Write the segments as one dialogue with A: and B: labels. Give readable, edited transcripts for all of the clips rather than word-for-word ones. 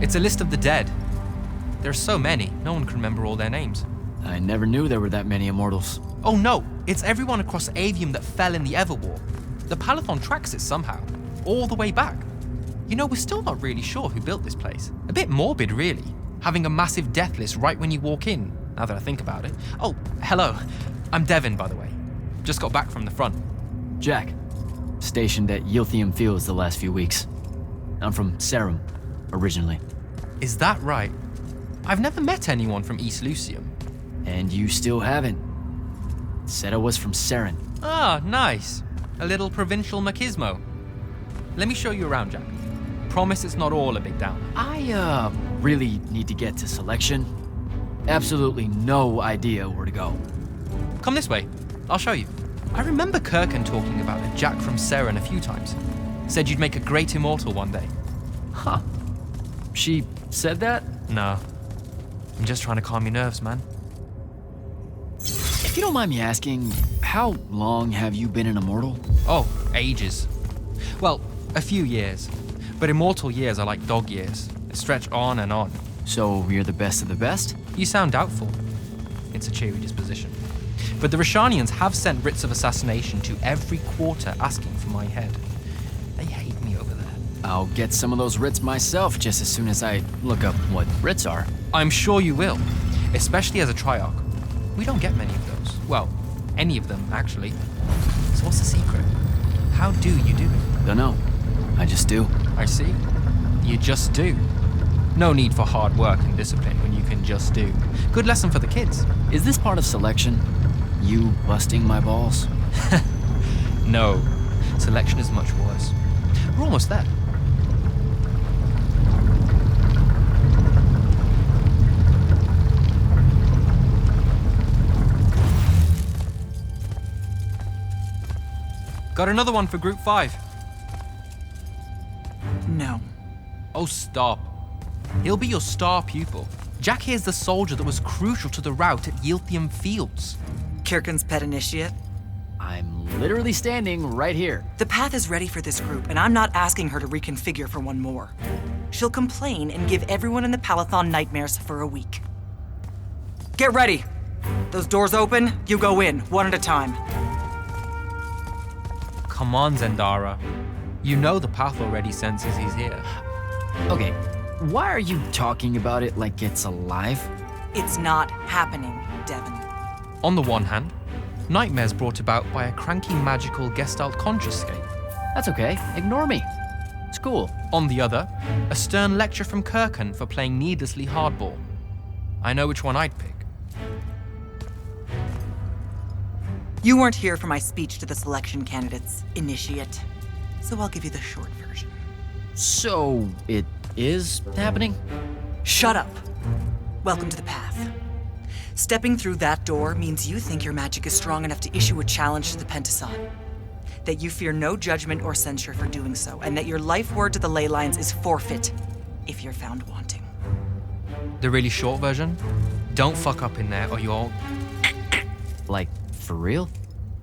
A: It's a list of the dead. There's so many, no one can remember all their names.
B: I never knew there were that many Immortals.
A: Oh no, it's everyone across Aveum that fell in the Everwar. The Palathon tracks it somehow, all the way back. You know, we're still not really sure who built this place. A bit morbid, really, having a massive death list right when you walk in, now that I think about it. Oh, hello. I'm Devin, by the way. Just got back from the front.
B: Jack, stationed at Yilthium Fields the last few weeks. I'm from Serum, originally.
A: Is that right? I've never met anyone from East Lucium.
B: And you still haven't. Said I was from Seren.
A: Ah, nice. A little provincial machismo. Let me show you around, Jack. Promise it's not all a big down.
B: I, really need to get to selection. Absolutely no idea where to go.
A: Come this way. I'll show you. I remember Kirkan talking about a Jack from Seren a few times. Said you'd make a great immortal one day.
B: Huh. She said that?
A: No. I'm just trying to calm your nerves, man.
B: If you don't mind me asking, how long have you been an immortal?
A: Oh, ages. Well, a few years. But immortal years are like dog years. They stretch on and on.
B: So you're the best of the best?
A: You sound doubtful. It's a cheery disposition. But the Rashanians have sent writs of assassination to every quarter asking for my head. They hate me over there.
B: I'll get some of those writs myself just as soon as I look up what writs are.
A: I'm sure you will, especially as a Triarch. We don't get many of those. Well, any of them, actually. So what's the secret? How do you do it?
B: Dunno. I just do.
A: I see. You just do. No need for hard work and discipline when you can just do. Good lesson for the kids.
B: Is this part of selection? You busting my balls?
A: No. Selection is much worse. We're almost there. Got another one for Group 5.
C: No.
A: Oh, stop. He'll be your star pupil. Jack here's the soldier that was crucial to the rout at Yilthium Fields.
C: Kirkan's pet initiate?
B: I'm literally standing right here.
C: The path is ready for this group, and I'm not asking her to reconfigure for one more. She'll complain and give everyone in the Palathon nightmares for a week. Get ready! Those doors open, you go in, one at a time.
A: Come on, Zendara. You know the path already senses he's here.
B: Okay, why are you talking about it like it's alive?
C: It's not happening, Devin.
A: On the one hand, nightmares brought about by a cranky magical Gestalt consciouscape.
B: That's okay, ignore me. It's cool.
A: On the other, a stern lecture from Kirkan for playing needlessly hardball. I know which one I'd pick.
C: You weren't here for my speech to the selection candidates, initiate. So I'll give you the short version.
B: So, it is happening?
C: Shut up. Welcome to the path. Stepping through that door means you think your magic is strong enough to issue a challenge to the Pentason. That you fear no judgment or censure for doing so, and that your life word to the ley lines is forfeit if you're found wanting.
A: The really short version? Don't fuck up in there or you'll...
B: Like, for real?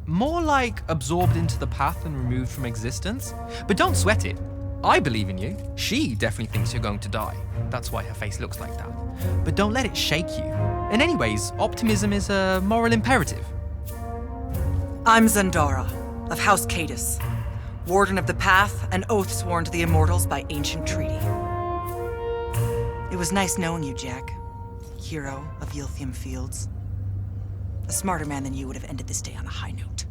A: More like absorbed into the path and removed from existence. But don't sweat it. I believe in you. She definitely thinks you're going to die. That's why her face looks like that. But don't let it shake you. And anyways, optimism is a moral imperative.
C: I'm Zendara, of House Cadus, Warden of the Path, and oath sworn to the Immortals by ancient treaty. It was nice knowing you, Jack. Hero of Yilthium Fields. A smarter man than you would have ended this day on a high note.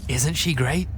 A: Isn't she great?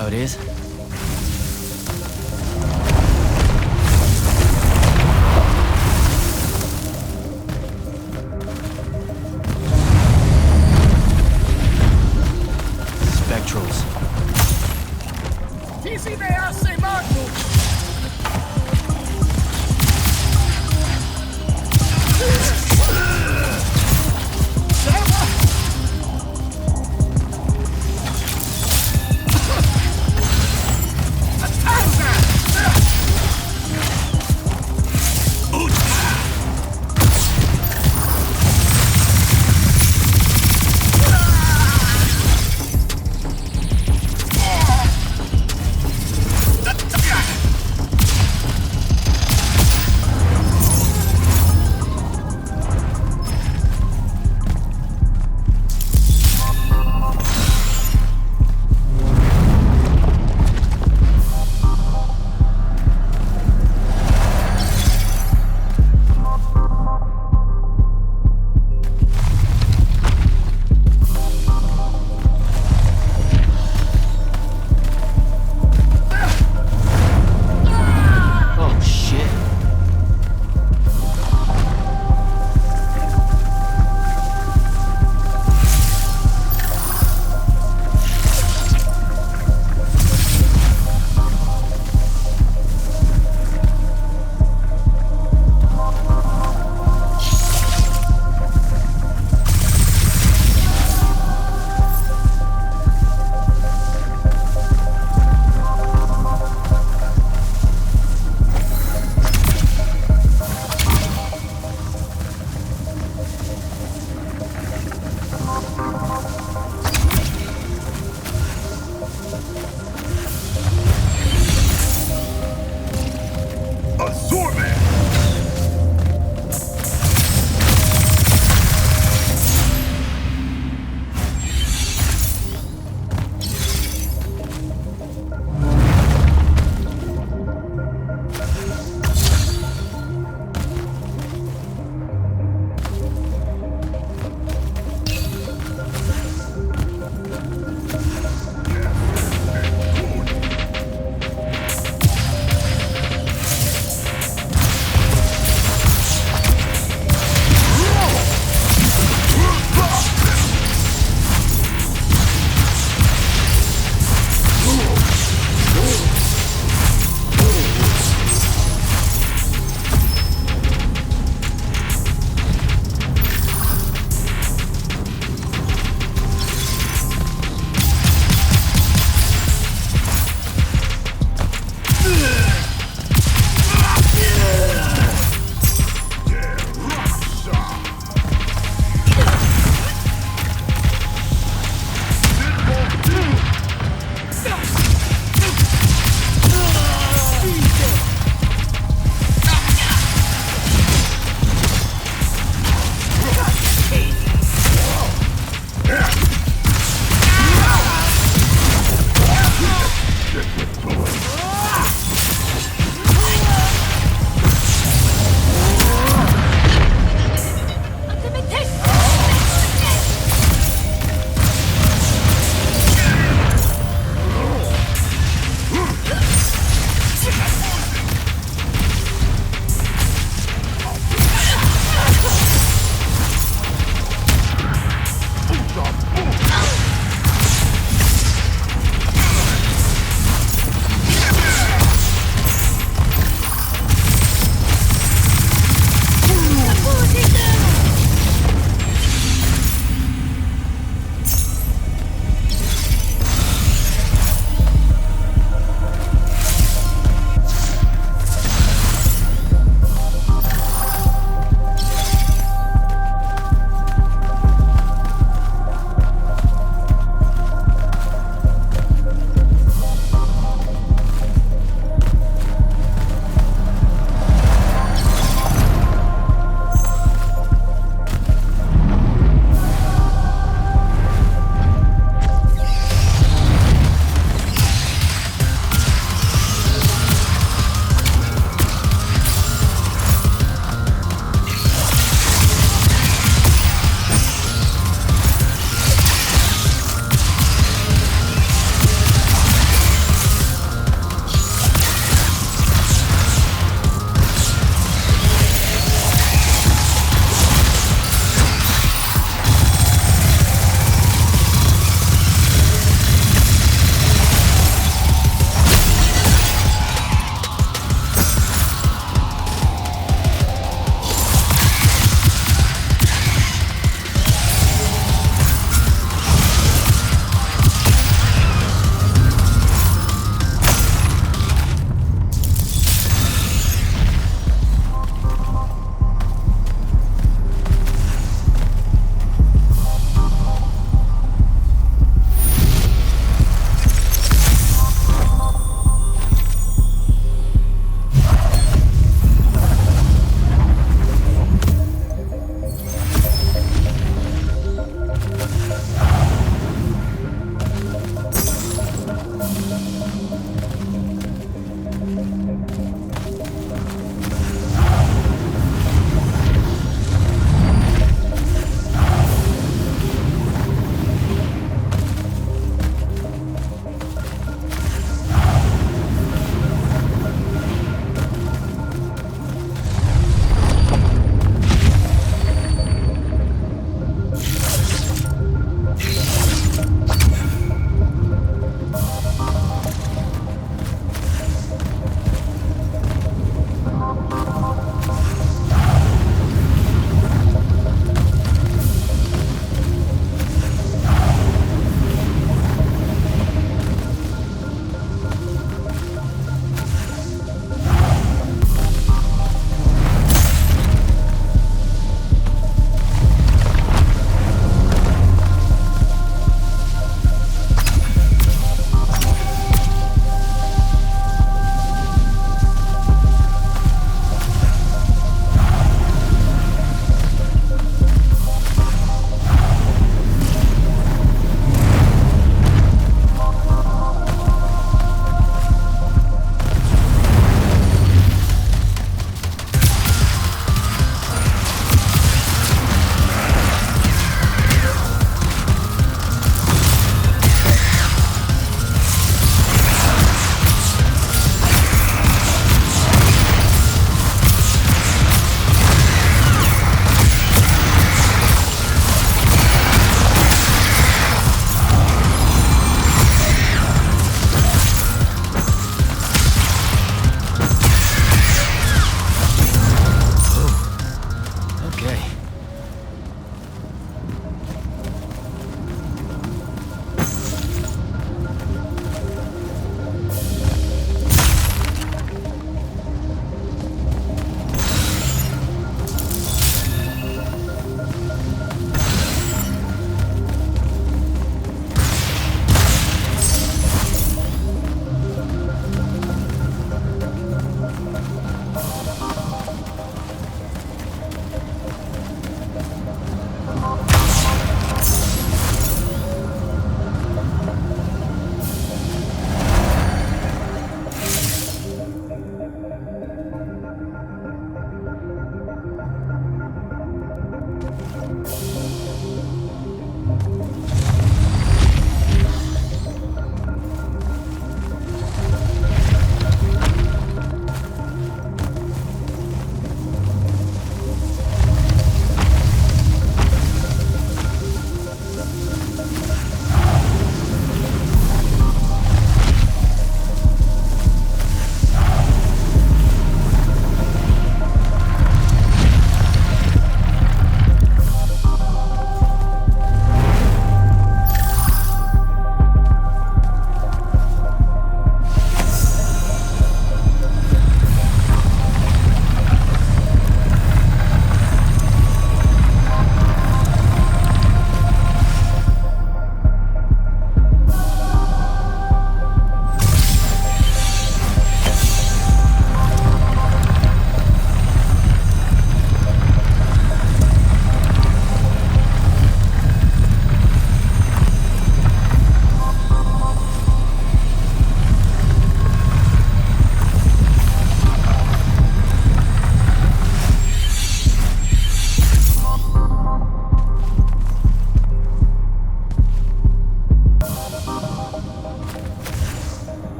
B: how it is? Spectrals.
D: Easy there, say Marco!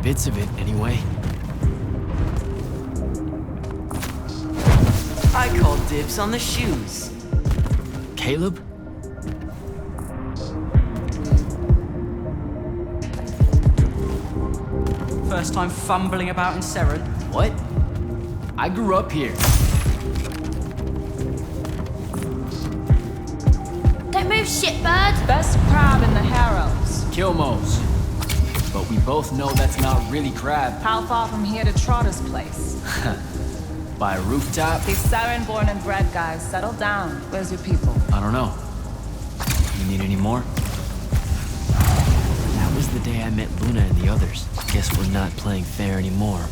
B: bits of it, anyway.
E: I call dibs on the shoes.
B: Caleb?
E: First time fumbling about in Seren.
B: What? I grew up here.
F: Don't move, shitbird!
G: Best crab in the Harrows.
B: Kilmos. But we both know that's not really crab.
G: How far from here to Trotter's place?
B: By a rooftop?
G: These Saren born and bred guys, settle down. Where's your people?
B: I don't know. You need any more? That was the day I met Luna and the others. Guess we're not playing fair anymore.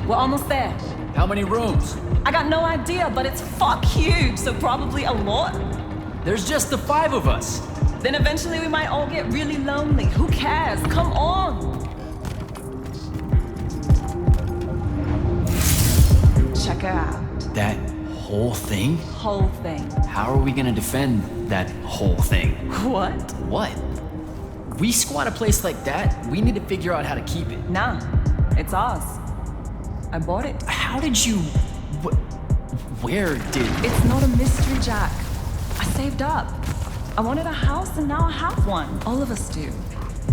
G: We're almost there.
B: How many rooms?
G: I got no idea, but it's fuck huge, so probably a lot.
B: There's just the 5 of us.
G: Then eventually we might all get really lonely. Who cares? Come on! Check her out.
B: That whole thing?
G: Whole thing.
B: How are we gonna defend that whole thing?
G: What?
B: What? We squat a place like that, we need to figure out how to keep it.
G: Nah, it's ours. I bought it.
B: How did you... Where did...
G: It's not a mystery, Jack. I saved up. I wanted a house and now I have one. All of us do.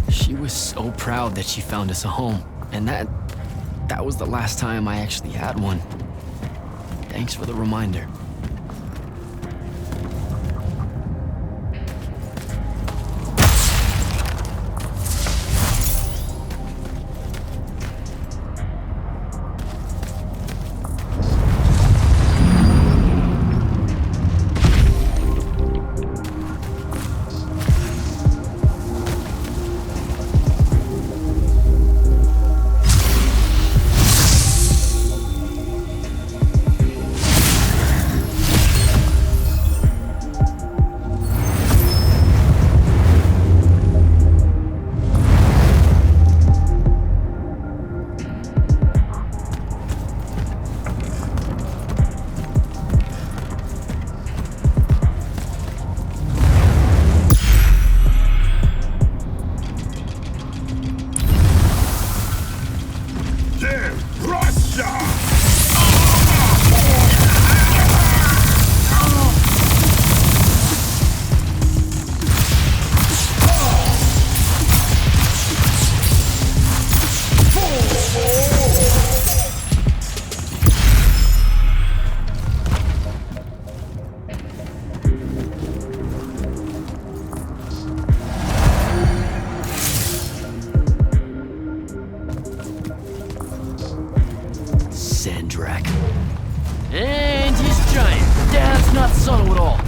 B: She was so proud that she found us a home. And that was the last time I actually had one. Thanks for the reminder. And he's giant. That's not subtle at all.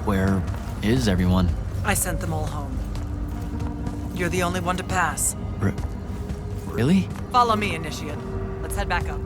B: Where is everyone?
C: I sent them all home. You're the only one to pass.
B: Really?
C: Follow me, Initiate. Let's head back up.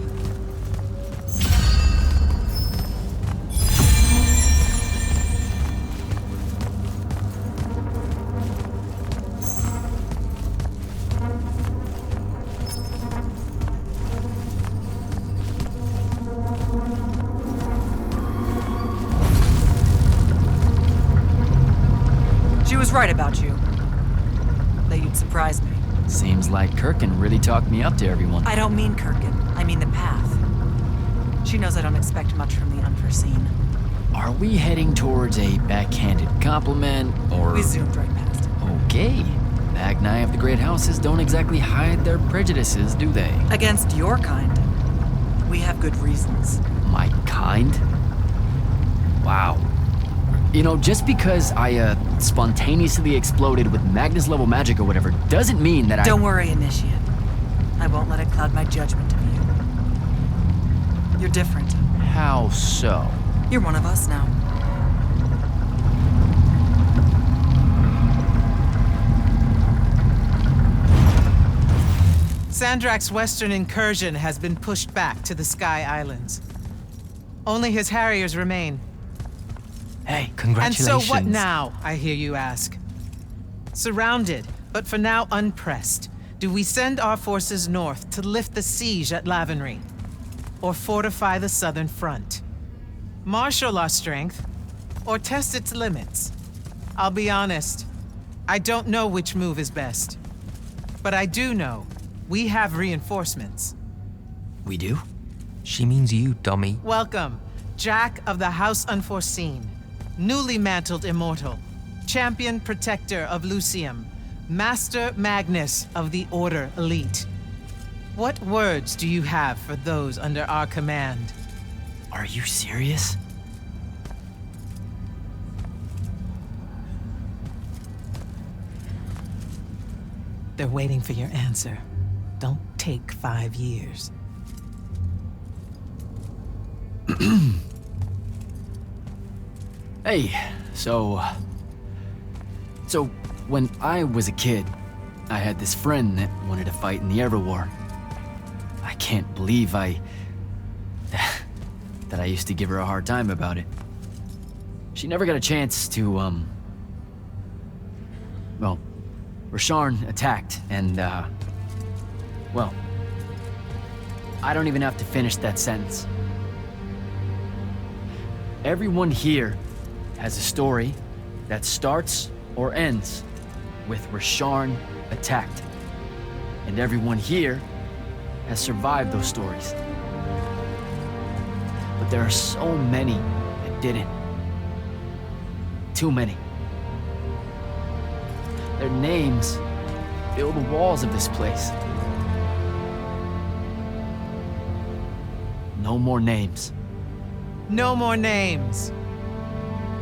C: She was right about you. That you'd surprise me.
B: Seems like Kirkin really talked me up to everyone.
C: I don't mean Kirkin. I mean the path. She knows I don't expect much from the unforeseen.
B: Are we heading towards a backhanded compliment, or...
C: We zoomed right past it.
B: Okay. Magni of the Great Houses don't exactly hide their prejudices, do they?
C: Against your kind, we have good reasons.
B: My kind? Wow. You know, just because I, spontaneously exploded with Magnus-level magic or whatever, doesn't mean that
C: Don't worry, Initiate. I won't let it cloud my judgment of you. You're different.
B: How so?
C: You're one of us now.
H: Sandrak's western incursion has been pushed back to the Sky Islands. Only his Harriers remain.
B: Hey,
A: Congratulations.
H: And so what now, I hear you ask? Surrounded, but for now unpressed, do we send our forces north to lift the siege at Lavenry? Or fortify the southern front? Marshal our strength, or test its limits? I'll be honest, I don't know which move is best. But I do know we have reinforcements.
B: We do?
A: She means you, dummy.
H: Welcome, Jack of the House Unforeseen, newly mantled immortal, champion protector of Lucium, Master Magnus of the Order Elite. What words do you have for those under our command?
B: Are you serious?
H: They're waiting for your answer. Don't take 5 years.
B: Hey, so when I was a kid, I had this friend that wanted to fight in the Everwar. I can't believe that I used to give her a hard time about it. She never got a chance to, well, Rasharn attacked, and, well, I don't even have to finish that sentence. Everyone here has a story that starts or ends with Rasharn attacked. And everyone here has survived those stories. But there are so many that didn't. Too many. Their names fill the walls of this place. No more names.
H: No more names.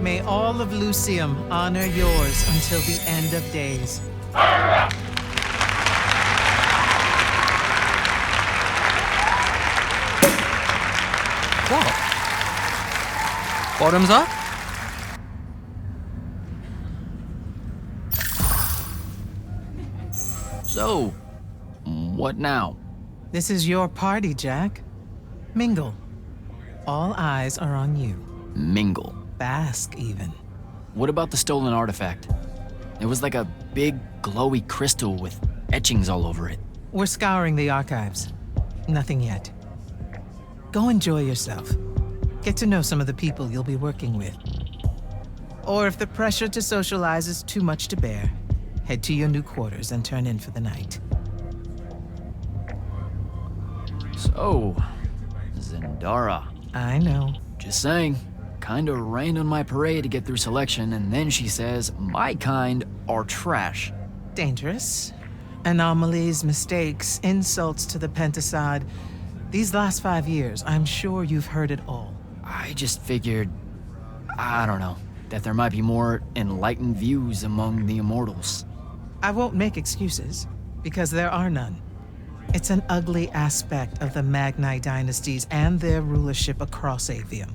H: May all of Lucium honor yours until the end of days.
A: What? Bottoms up?
B: So, what now?
H: This is your party, Jack. Mingle. All eyes are on you.
B: Mingle.
H: Bask, even.
B: What about the stolen artifact? It was like a big, glowy crystal with etchings all over it.
H: We're scouring the archives. Nothing yet. Go enjoy yourself. Get to know some of the people you'll be working with. Or if the pressure to socialize is too much to bear, head to your new quarters and turn in for the night.
B: So, Zendara.
H: I know.
B: Just saying. Kinda rained on my parade to get through selection, and then she says my kind are trash.
H: Dangerous. Anomalies, mistakes, insults to the Pentasod. These last 5 years, I'm sure you've heard it all.
B: I just figured, I don't know, that there might be more enlightened views among the Immortals.
H: I won't make excuses, because there are none. It's an ugly aspect of the Magni dynasties and their rulership across Aveum.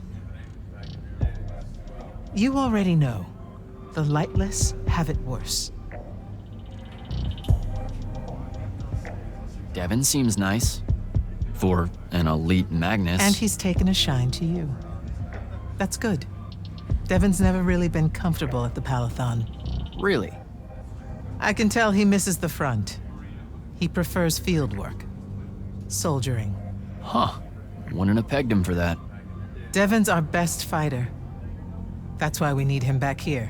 H: You already know. The lightless have it worse.
B: Devin seems nice. For an elite Magnus.
H: And he's taken a shine to you. That's good. Devon's never really been comfortable at the Palathon.
B: Really?
H: I can tell he misses the front. He prefers field work. Soldiering.
B: Huh. Wouldn't have pegged him for that.
H: Devon's our best fighter. That's why we need him back here.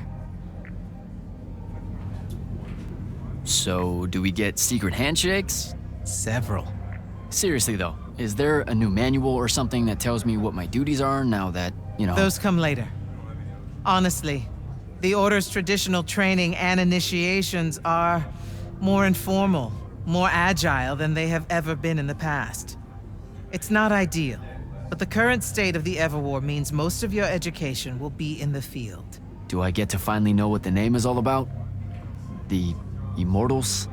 B: So, do we get secret handshakes?
H: Several.
B: Seriously though, is there a new manual or something that tells me what my duties are now that, you know...
H: Those come later. Honestly, the Order's traditional training and initiations are more informal, more agile than they have ever been in the past. It's not ideal, but the current state of the Everwar means most of your education will be in the field.
B: Do I get to finally know what the name is all about? The Immortals?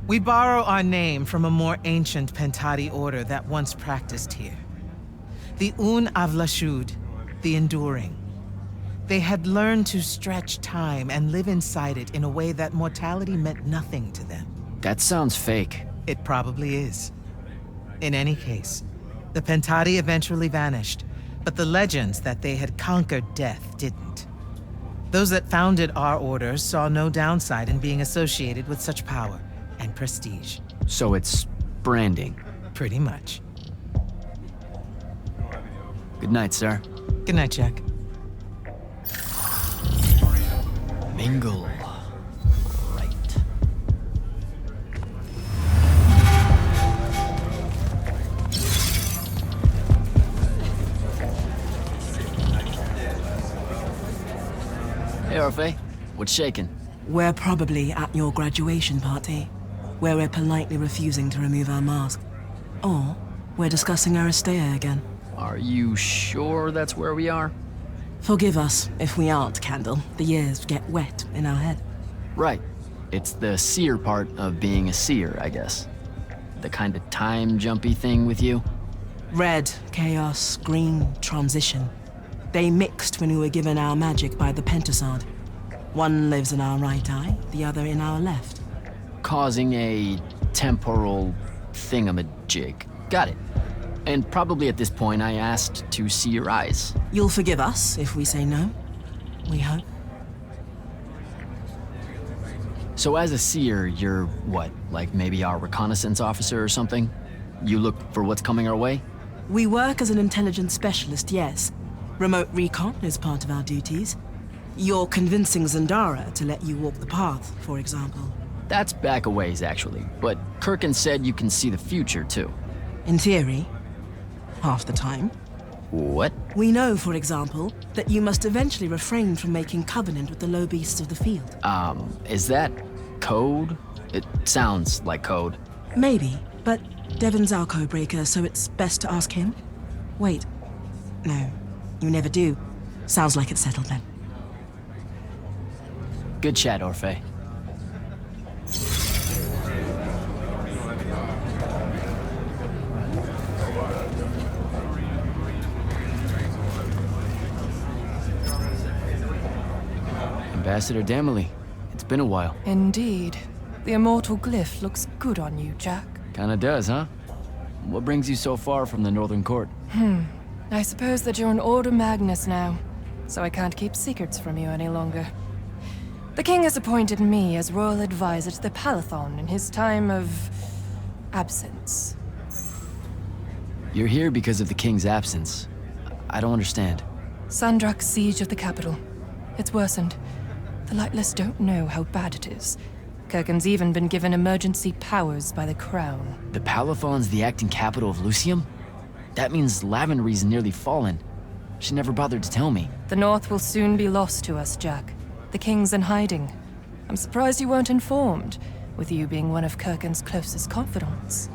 H: We borrow our name from a more ancient Pentati order that once practiced here. The Un Avlashud, the Enduring. They had learned to stretch time and live inside it in a way that mortality meant nothing to them.
B: That sounds fake.
H: It probably is. In any case, the Pentati eventually vanished, but the legends that they had conquered death didn't. Those that founded our order saw no downside in being associated with such power and prestige.
B: So it's branding.
H: Pretty much.
B: Good night, sir.
H: Good night, Jack.
B: Mingle. Right. Hey, Orphe. What's shaking?
I: We're probably at your graduation party, where we're politely refusing to remove our mask. Or we're discussing Aristea again.
B: Are you sure that's where we are?
I: Forgive us if we aren't, Candle. The years get wet in our head.
B: Right. It's the seer part of being a seer, I guess. The kind of time-jumpy thing with you.
I: Red, chaos, green, transition. They mixed when we were given our magic by the Pentasod. One lives in our right eye, the other in our left.
B: Causing a temporal thingamajig. Got it. And probably at this point I asked to see your eyes.
I: You'll forgive us if we say no. We hope.
B: So as a seer, you're what? Like maybe our reconnaissance officer or something? You look for what's coming our way?
I: We work as an intelligence specialist, yes. Remote recon is part of our duties. You're convincing Zendara to let you walk the path, for example.
B: That's back a ways, actually. But Kirkin said you can see the future, too.
I: In theory. Half the time.
B: What?
I: We know, for example, that you must eventually refrain from making covenant with the low beasts of the field.
B: Is that code? It sounds like code.
I: Maybe, but Devon's our codebreaker, so it's best to ask him. Wait. No, you never do. Sounds like it's settled then.
B: Good chat, Orphe. Ambassador Damley, it's been a while.
J: Indeed. The immortal glyph looks good on you, Jack.
B: Kinda does, huh? What brings you so far from the Northern Court?
J: I suppose that you're an Order Magnus now, so I can't keep secrets from you any longer. The king has appointed me as royal advisor to the Palathon in his time of absence.
B: You're here because of the king's absence. I don't understand.
J: Sandrak's siege of the capital. It's worsened. The Lightless don't know how bad it is. Kirkin's even been given emergency powers by the crown.
B: The Palathon's the acting capital of Lucium? That means Lavenry's nearly fallen. She never bothered to tell me.
J: The North will soon be lost to us, Jack. The king's in hiding. I'm surprised you weren't informed, with you being one of Kirkin's closest confidants.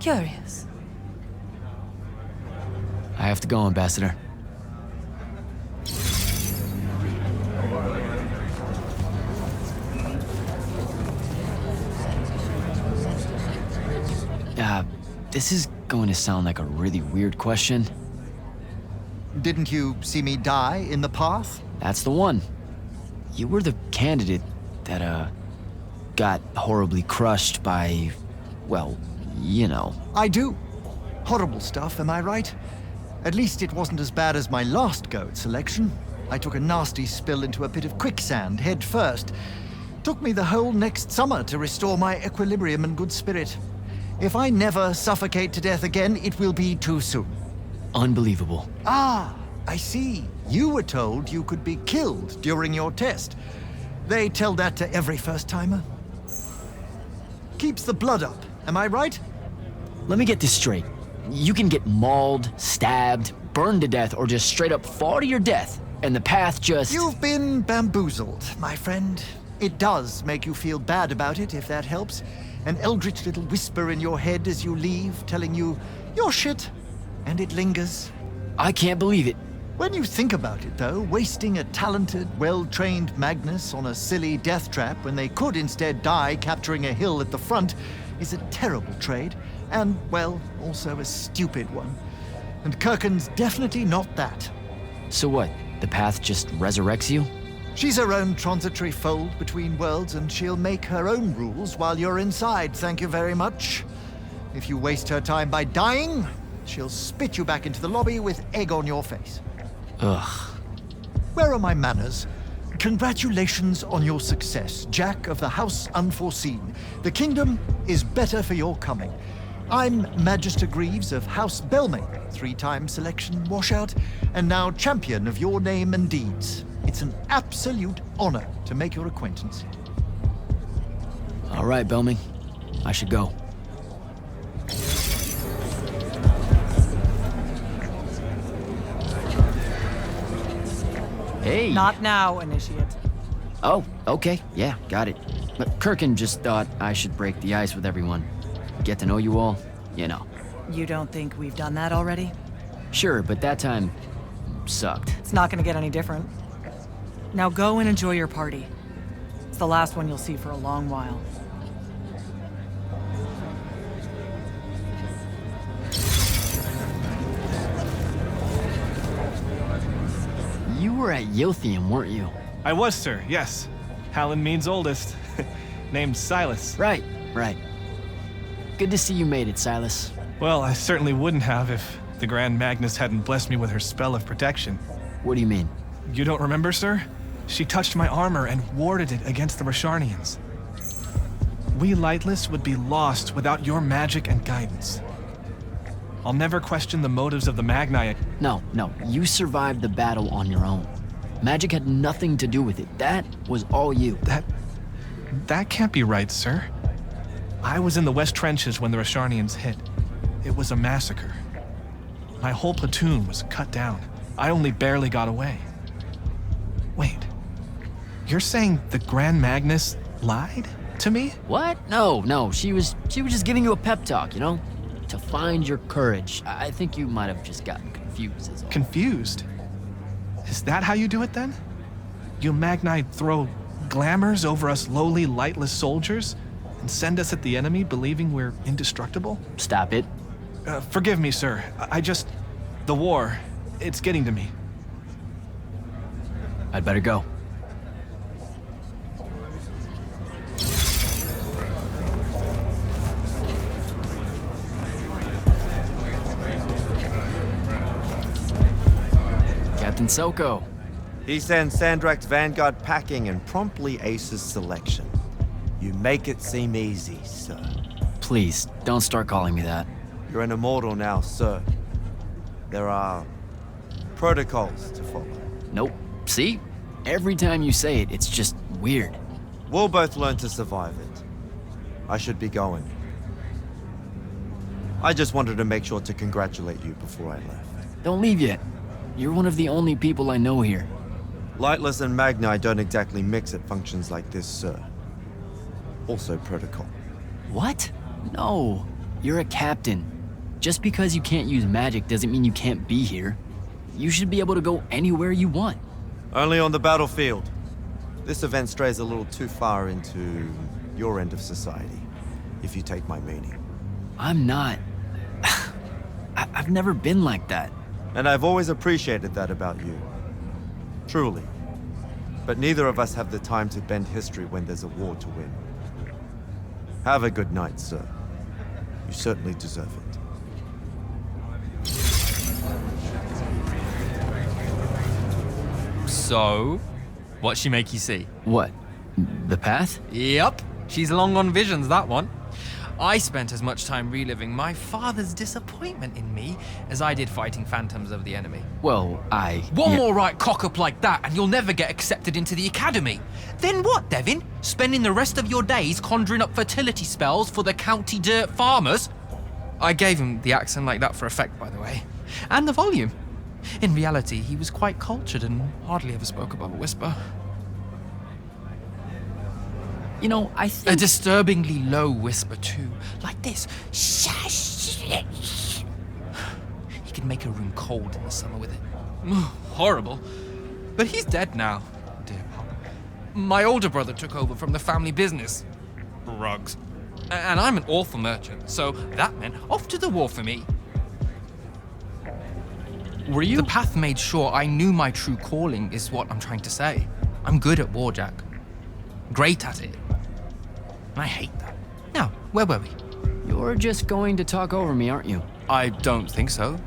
J: Curious.
B: I have to go, Ambassador. This is going to sound like a really weird question.
K: Didn't you see me die in the path?
B: That's the one. You were the candidate that, got horribly crushed by, well, you know.
K: I do. Horrible stuff, am I right? At least it wasn't as bad as my last go at selection. I took a nasty spill into a pit of quicksand head first. Took me the whole next summer to restore my equilibrium and good spirit. If I never suffocate to death again, it will be too soon.
B: Unbelievable.
K: Ah, I see. You were told you could be killed during your test. They tell that to every first-timer. Keeps the blood up, am I right?
B: Let me get this straight. You can get mauled, stabbed, burned to death, or just straight up fall to your death, and the path just...
K: You've been bamboozled, my friend. It does make you feel bad about it, if that helps. An eldritch little whisper in your head as you leave, telling you, you're shit, and it lingers.
B: I can't believe it.
K: When you think about it, though, wasting a talented, well-trained Magnus on a silly death trap when they could instead die capturing a hill at the front is a terrible trade, and, well, also a stupid one. And Kirkin's definitely not that.
B: So what? The path just resurrects you?
K: She's her own transitory fold between worlds, and she'll make her own rules while you're inside, thank you very much. If you waste her time by dying, she'll spit you back into the lobby with egg on your face.
B: Ugh.
K: Where are my manners? Congratulations on your success, Jack of the House Unforeseen. The kingdom is better for your coming. I'm Magister Greaves of House Belmay, 3-time selection washout, and now champion of your name and deeds. It's an absolute honor to make your acquaintance.
B: All right, Belmay. I should go. Hey.
C: Not now, Initiate.
B: Oh, okay. Yeah, got it. But Kirkin just thought I should break the ice with everyone. Get to know you all, you know.
C: You don't think we've done that already?
B: Sure, but that time sucked.
C: It's not gonna get any different. Now go and enjoy your party. It's the last one you'll see for a long while.
B: You were at Yothium, weren't you?
L: I was, sir, yes. Hallen means oldest. Named Silas.
B: Right. Good to see you made it, Silas.
L: Well, I certainly wouldn't have if the Grand Magnus hadn't blessed me with her spell of protection.
B: What do you mean?
L: You don't remember, sir? She touched my armor and warded it against the Rasharnians. We Lightless would be lost without your magic and guidance. I'll never question the motives of the Magni.
B: No, you survived the battle on your own. Magic had nothing to do with it. That was all you.
L: That can't be right, sir. I was in the West Trenches when the Rasharnians hit. It was a massacre. My whole platoon was cut down. I only barely got away. Wait, you're saying the Grand Magnus lied to me?
B: What? No, she was just giving you a pep talk, you know? To find your courage. I think you might have just gotten confused is all.
L: Confused? Is that how you do it then? You Magni throw glamours over us lowly, lightless soldiers and send us at the enemy believing we're indestructible?
B: Stop it.
L: Forgive me, sir. The war, it's getting to me.
B: I'd better go. Captain Soko.
M: He sends Sandrak's Vanguard packing and promptly aces selection. You make it seem easy, sir.
B: Please, don't start calling me that.
M: You're an immortal now, sir. There are protocols to follow.
B: Nope. See? Every time you say it, it's just weird.
M: We'll both learn to survive it. I should be going. I just wanted to make sure to congratulate you before I left.
B: Don't leave yet. You're one of the only people I know here.
M: Lightless and Magni don't exactly mix at functions like this, sir. Also protocol.
B: What? No. You're a captain. Just because you can't use magic doesn't mean you can't be here. You should be able to go anywhere you want.
M: Only on the battlefield. This event strays a little too far into your end of society, if you take my meaning.
B: I'm not. I've never been like that.
M: And I've always appreciated that about you. Truly. But neither of us have the time to bend history when there's a war to win. Have a good night, sir. You certainly deserve it.
A: So, what'd she make you see?
B: What? The path?
A: Yup, she's long on visions, that one. I spent as much time reliving my father's disappointment in me as I did fighting phantoms of the enemy.
B: Well,
A: One more right cock-up like that and you'll never get accepted into the academy. Then what, Devin? Spending the rest of your days conjuring up fertility spells for the county dirt farmers? I gave him the accent like that for effect, by the way. And the volume. In reality, he was quite cultured and hardly ever spoke above a whisper.
B: You know, I think...
A: A disturbingly low whisper, too. Like this. He could make a room cold in the summer with it. Horrible. But he's dead now. Dear Papa. My older brother took over from the family business. Rugs. And I'm an awful merchant, so that meant off to the war for me.
B: Were you?
A: The path made sure I knew my true calling, is what I'm trying to say. I'm good at war, Jack. Great at it. And I hate that. Now, where were we?
B: You're just going to talk over me, aren't you?
A: I don't think so.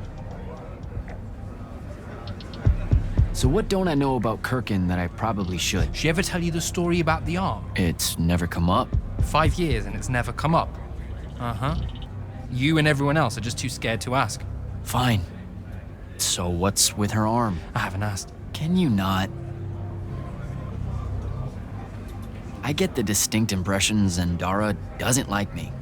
B: So what don't I know about Kirkin that I probably should?
A: She ever tell you the story about the arm?
B: It's never come up.
A: 5 years and it's never come up. Uh-huh. You and everyone else are just too scared to ask.
B: Fine. So what's with her arm?
A: I haven't asked.
B: Can you not? I get the distinct impression Zendara doesn't like me.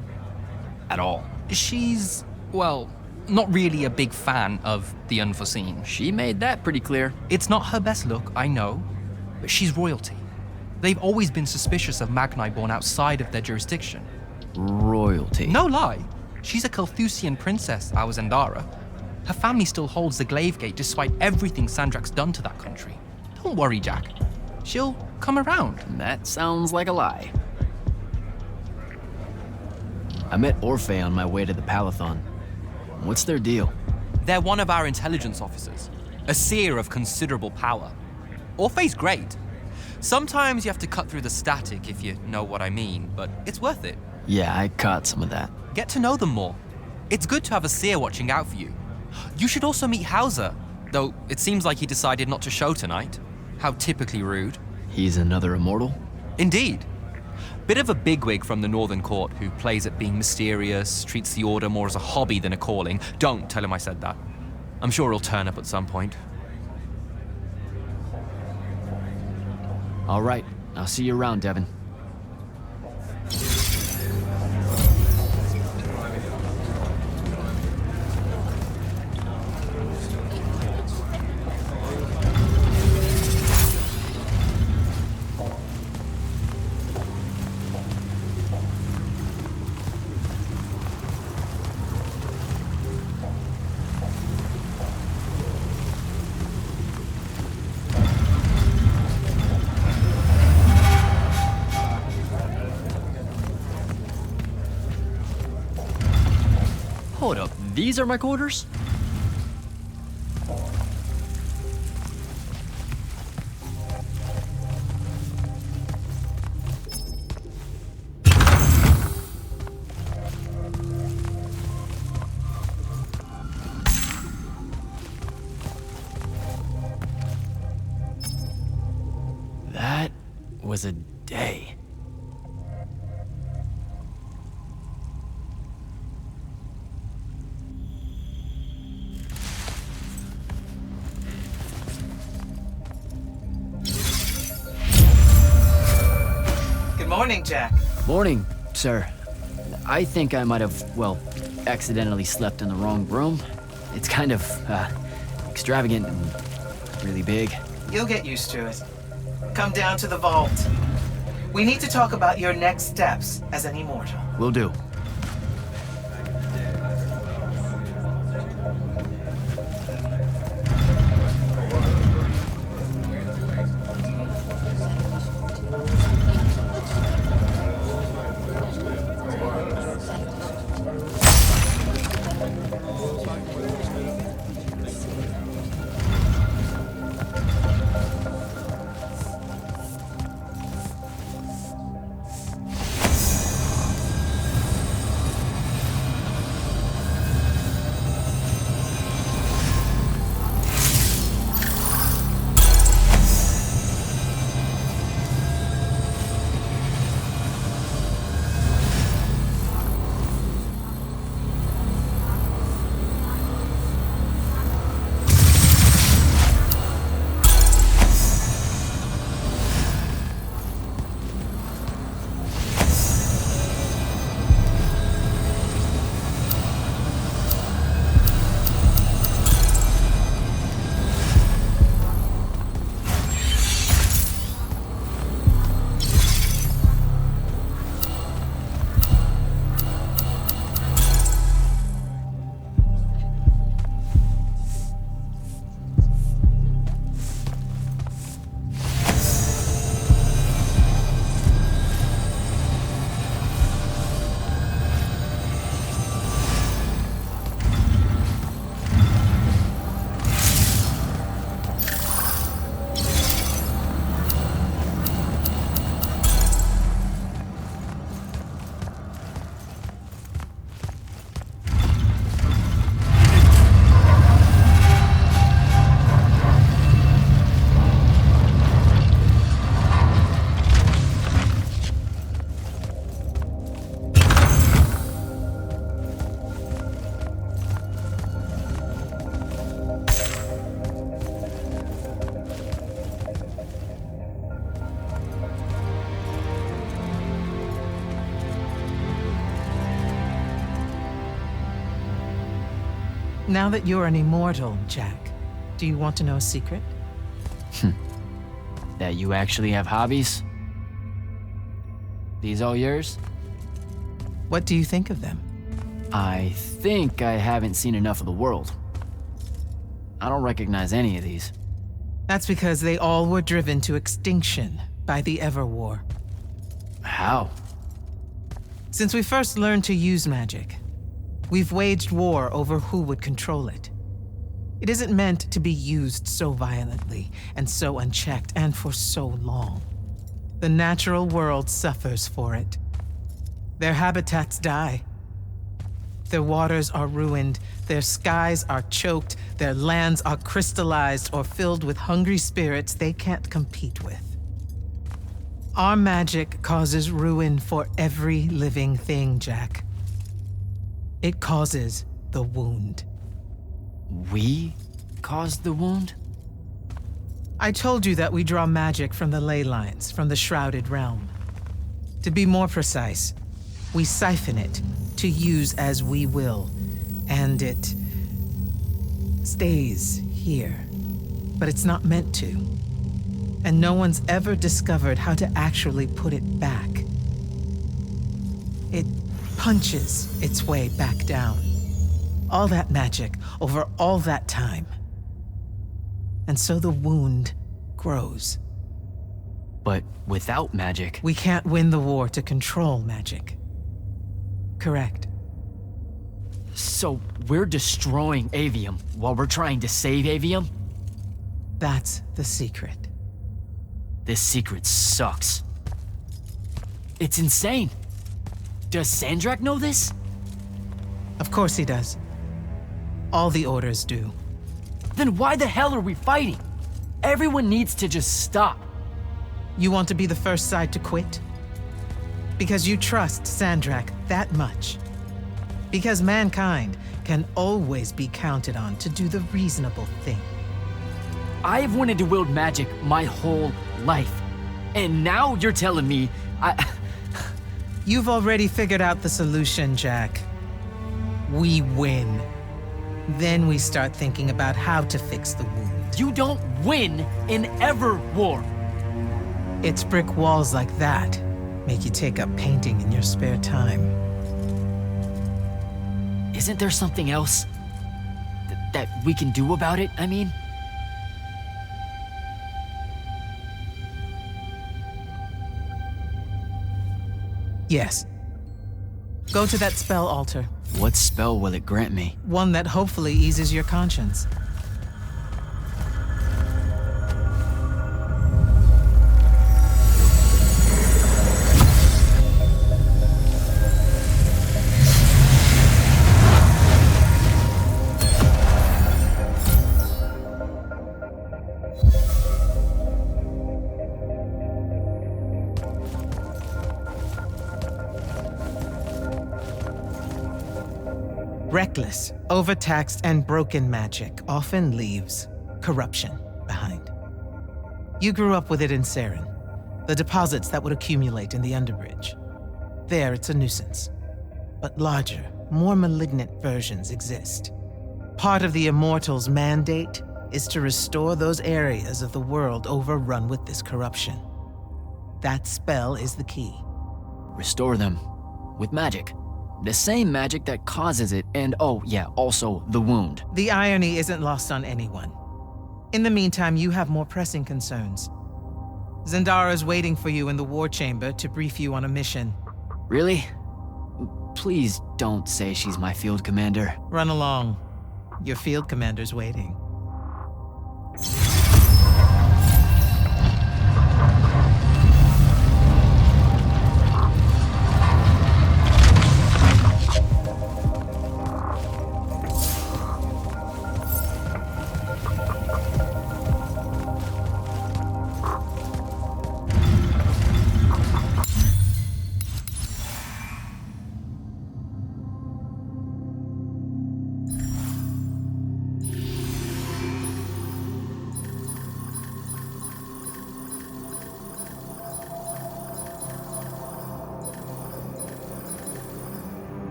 B: At all.
A: She's, well, not really a big fan of the unforeseen.
B: She made that pretty clear.
A: It's not her best look, I know, but she's royalty. They've always been suspicious of Magni born outside of their jurisdiction.
B: Royalty?
A: No lie. She's a Carthusian princess, our Zendara. Her family still holds the Glaive Gate despite everything Sandrak's done to that country. Don't worry, Jack. She'll come around.
B: That sounds like a lie. I met Orphe on my way to the Palathon. What's their deal?
A: They're one of our intelligence officers, a seer of considerable power. Orphe's great. Sometimes you have to cut through the static, if you know what I mean, but it's worth it.
B: Yeah, I caught some of that.
A: Get to know them more. It's good to have a seer watching out for you. You should also meet Hauser, though it seems like he decided not to show tonight. How typically rude.
B: He's another immortal?
A: Indeed. Bit of a bigwig from the Northern Court who plays at being mysterious, treats the Order more as a hobby than a calling. Don't tell him I said that. I'm sure he'll turn up at some point.
B: All right, I'll see you around, Devin. Hold up, these are my quarters? That was a day.
H: Good morning, Jack.
B: Morning, sir. I think I might have, well, accidentally slept in the wrong room. It's kind of, extravagant and really big.
H: You'll get used to it. Come down to the vault. We need to talk about your next steps as an immortal.
B: Will do.
H: Now that you're an immortal, Jack, do you want to know a secret?
B: That you actually have hobbies? These all yours?
H: What do you think of them?
B: I think I haven't seen enough of the world. I don't recognize any of these.
H: That's because they all were driven to extinction by the Everwar.
B: How?
H: Since we first learned to use magic, we've waged war over who would control it. It isn't meant to be used so violently and so unchecked and for so long. The natural world suffers for it. Their habitats die. Their waters are ruined, their skies are choked, their lands are crystallized or filled with hungry spirits they can't compete with. Our magic causes ruin for every living thing, Jack. It causes the wound.
B: We caused the wound?
H: I told you that we draw magic from the ley lines, from the Shrouded Realm. To be more precise, we siphon it to use as we will, and it stays here. But it's not meant to. And no one's ever discovered how to actually put it back. It punches its way back down. All that magic over all that time. And so the wound grows.
B: But without magic...
H: We can't win the war to control magic. Correct.
B: So we're destroying Aveum while we're trying to save Aveum?
H: That's the secret.
B: This secret sucks. It's insane. Does Sandrak know this?
H: Of course he does. All the orders do.
B: Then why the hell are we fighting? Everyone needs to just stop.
H: You want to be the first side to quit? Because you trust Sandrak that much. Because mankind can always be counted on to do the reasonable thing.
B: I've wanted to wield magic my whole life. And now you're telling me
H: You've already figured out the solution, Jack. We win. Then we start thinking about how to fix the wound.
B: You don't win in ever war.
H: It's brick walls like that make you take up painting in your spare time.
B: Isn't there something else that we can do about it, I mean?
H: Yes. Go to that spell altar.
B: What spell will it grant me?
H: One that hopefully eases your conscience. Reckless, overtaxed, and broken magic often leaves corruption behind. You grew up with it in Saren, the deposits that would accumulate in the Underbridge. There, it's a nuisance. But larger, more malignant versions exist. Part of the Immortals' mandate is to restore those areas of the world overrun with this corruption. That spell is the key.
B: Restore them with magic. The same magic that causes it, and oh yeah, also the wound.
H: The irony isn't lost on anyone. In the meantime, you have more pressing concerns. Zendara's waiting for you in the war chamber to brief you on a mission.
B: Really? Please don't say she's my field commander.
H: Run along. Your field commander's waiting.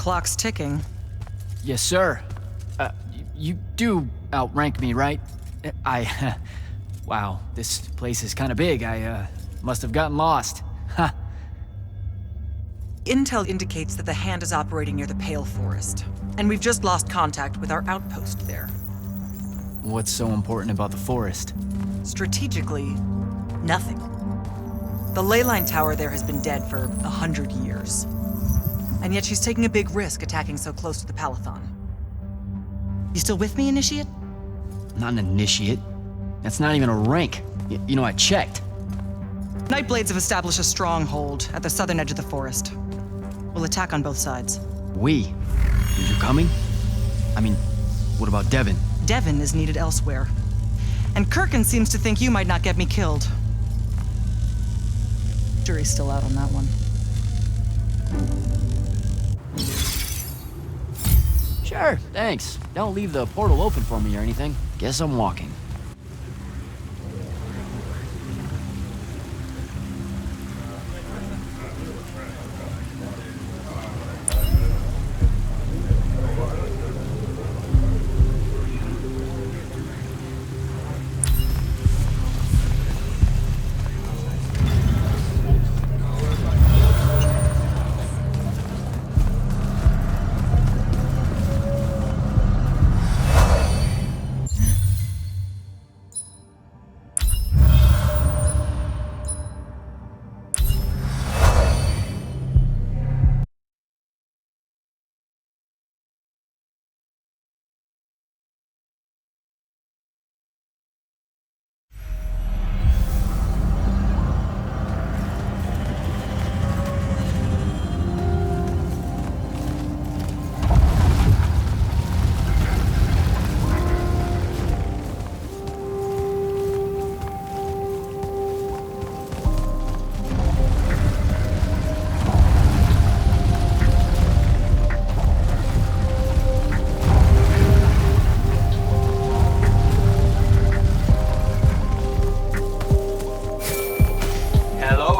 C: Clock's ticking.
B: Yes, sir. You do outrank me, right? Wow, this place is kind of big. I must have gotten lost. Ha!
C: Intel indicates that the Hand is operating near the Pale Forest, and we've just lost contact with our outpost there.
B: What's so important about the forest?
C: Strategically, nothing. The ley line tower there has been dead for 100 years. And yet she's taking a big risk attacking so close to the Palathon. You still with me, Initiate?
B: Not an initiate. That's not even a rank. You know, I checked.
C: Nightblades have established a stronghold at the southern edge of the forest. We'll attack on both sides.
B: We? You coming? I mean, what about Devin?
C: Devin is needed elsewhere. And Kirkin seems to think you might not get me killed. Jury's still out on that one.
B: Sure, thanks. Don't leave the portal open for me or anything. Guess I'm walking.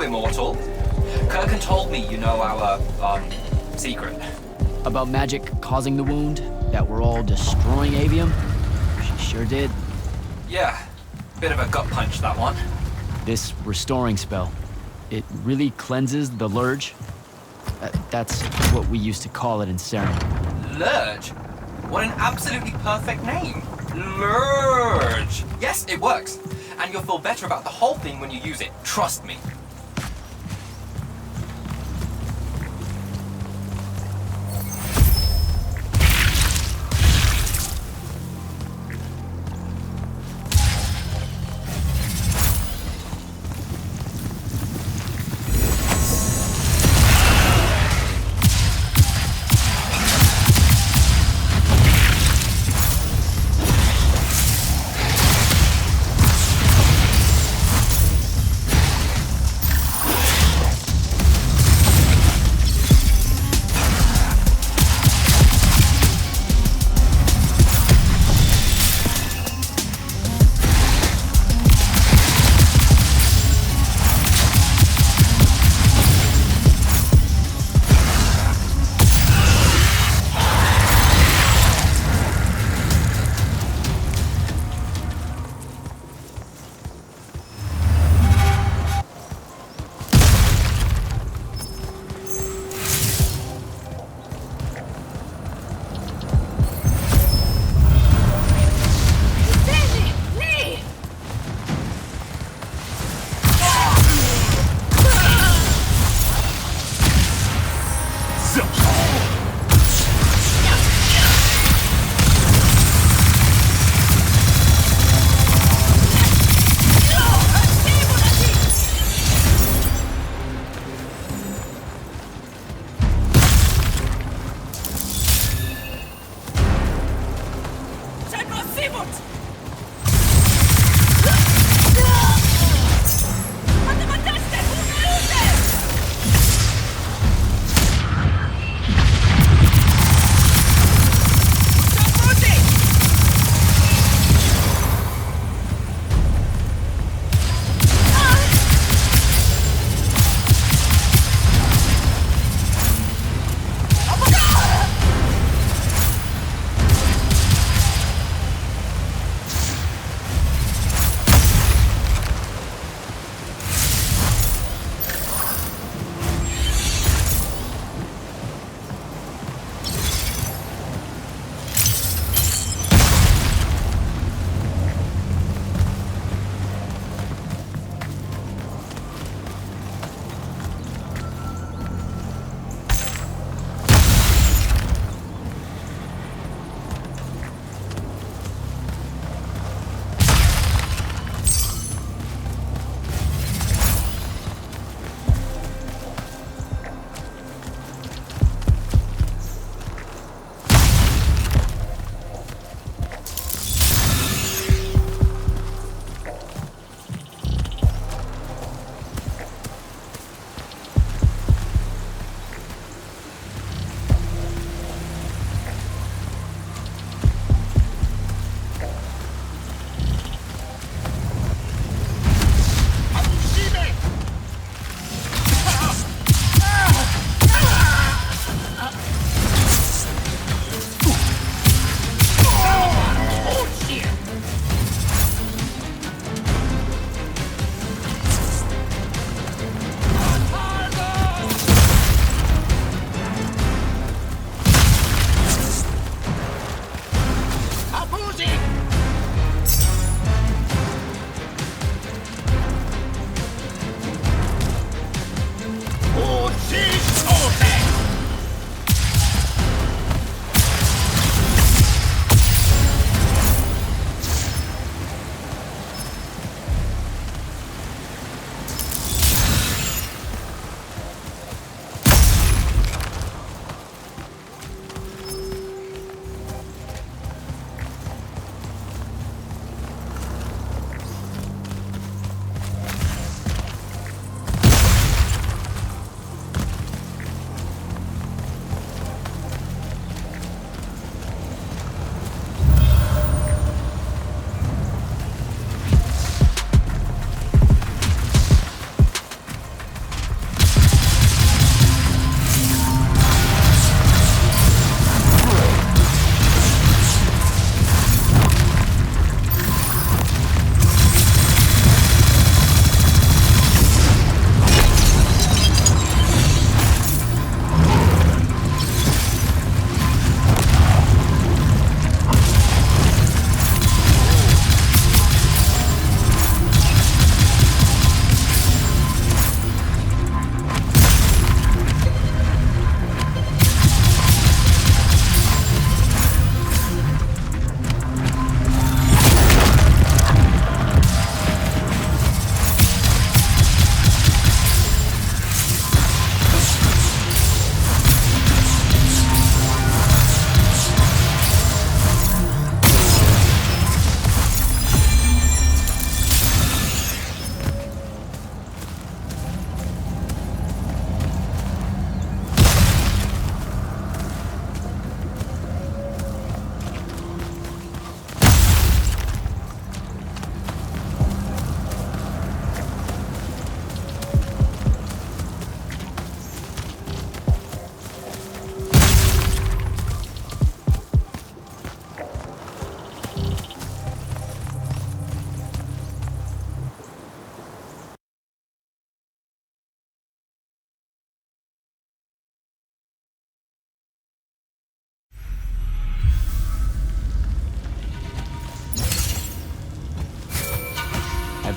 A: Immortal. Kirkin told me you know our, secret.
B: About magic causing the wound? That we're all destroying Aveum? She sure did.
A: Yeah, bit of a gut punch, that one.
B: This restoring spell, it really cleanses the Lurge? That's what we used to call it in Seren.
A: Lurge? What an absolutely perfect name. Lurge. Yes, it works. And you'll feel better about the whole thing when you use it. Trust me.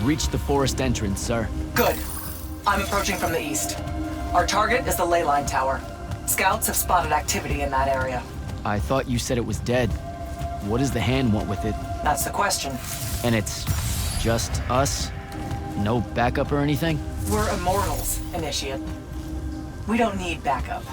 B: reached the forest entrance, sir.
C: Good. I'm approaching from the east. Our target is the ley line tower. Scouts have spotted activity in that area.
B: I thought you said it was dead. What does the hand want with it?
C: That's the question.
B: And it's just us? No backup or anything?
C: We're Immortals, Initiate. We don't need backup.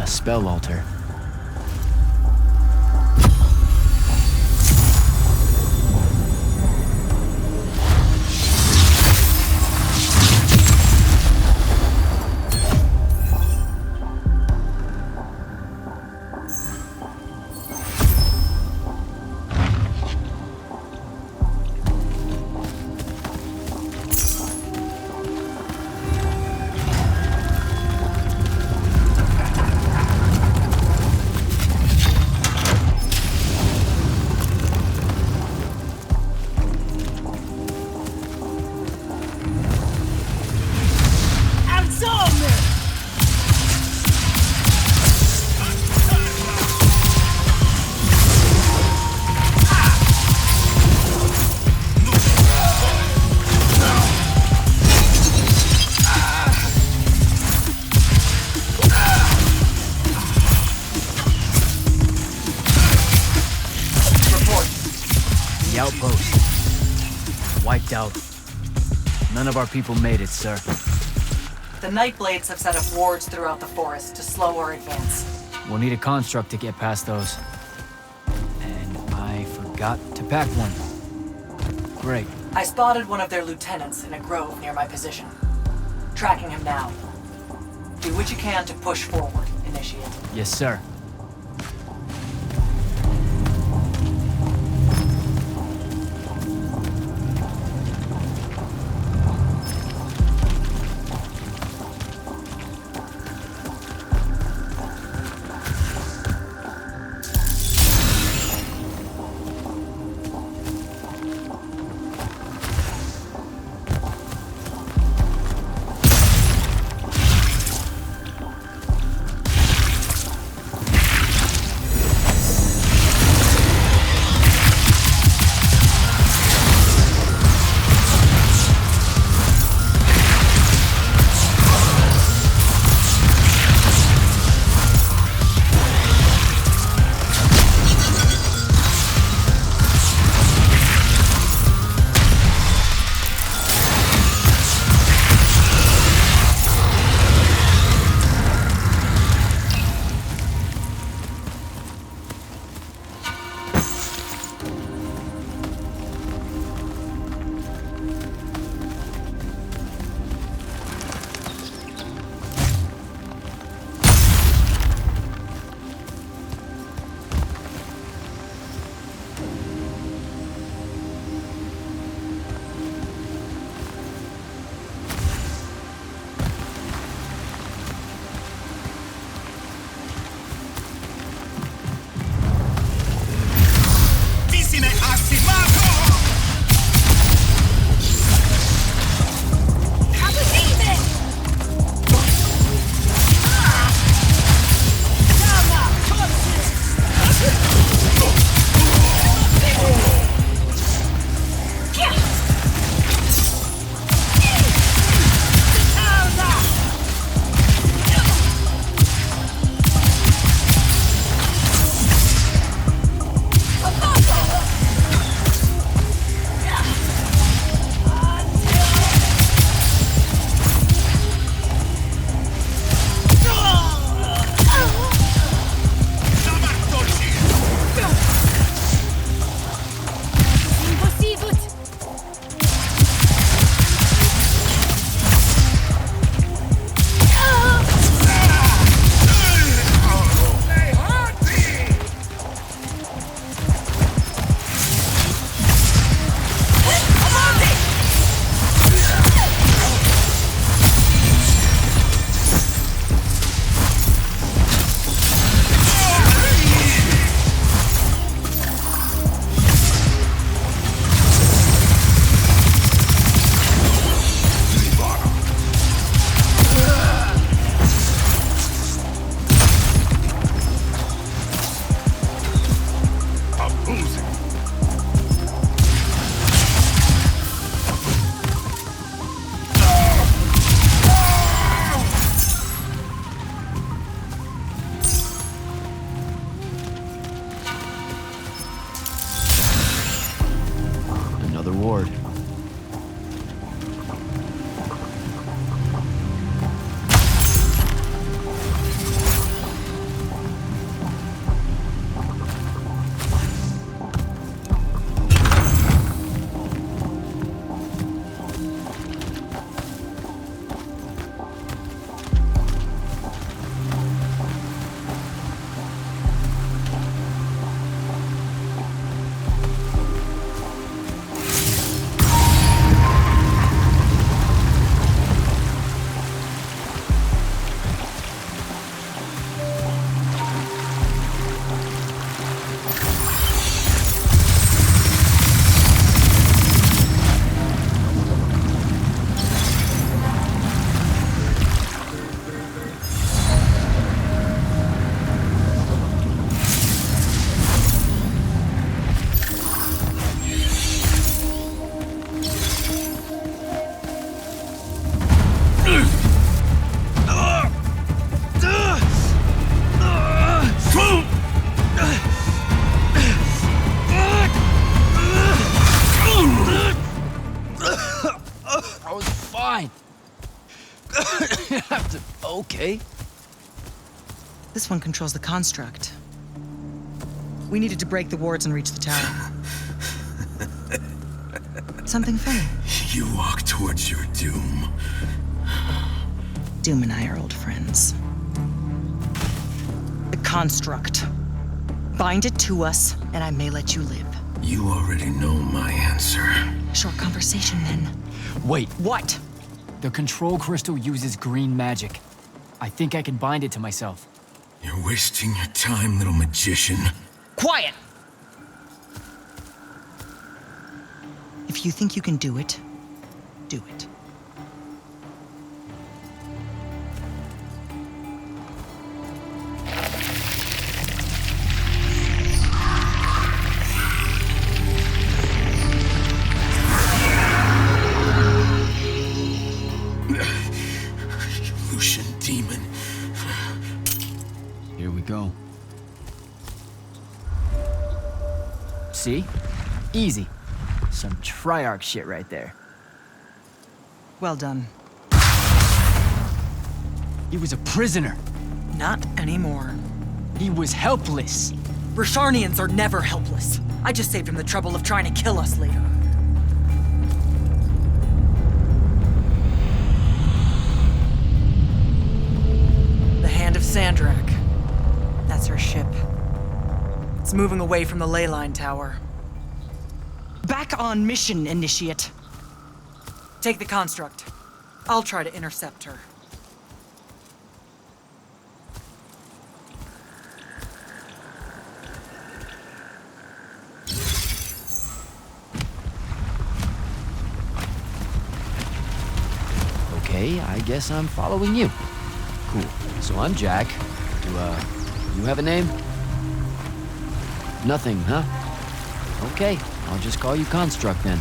B: a spell altar. The outpost. Wiped out. None of our people made it, sir.
C: The Nightblades have set up wards throughout the forest to slow our advance.
B: We'll need a construct to get past those. And I forgot to pack one. Great.
C: I spotted one of their lieutenants in a grove near my position. Tracking him now. Do what you can to push forward, Initiate.
B: Yes, sir. I was fine. Okay.
C: This one controls the construct. We needed to break the wards and reach the tower. Something funny.
N: You walk towards your doom.
C: Doom and I are old friends. The construct. Bind it to us, and I may let you live.
N: You already know my answer.
C: Short conversation, then.
B: Wait.
C: What?
B: The control crystal uses green magic. I think I can bind it to myself.
N: You're wasting your time, little magician.
C: Quiet! If you think you can do it, do it.
N: Lucian demon.
B: Here we go. See? Easy. Some Triarch shit right there.
C: Well done.
B: He was a prisoner.
C: Not anymore.
B: He was helpless.
C: Rasharnians are never helpless. I just saved him the trouble of trying to kill us later. The Hand of Sandrak. That's her ship. It's moving away from the ley line tower. Back on mission, Initiate. Take the construct. I'll try to intercept her.
B: Okay, I guess I'm following you. Cool. So I'm Jack. You have a name? Nothing, huh? Okay, I'll just call you Construct then.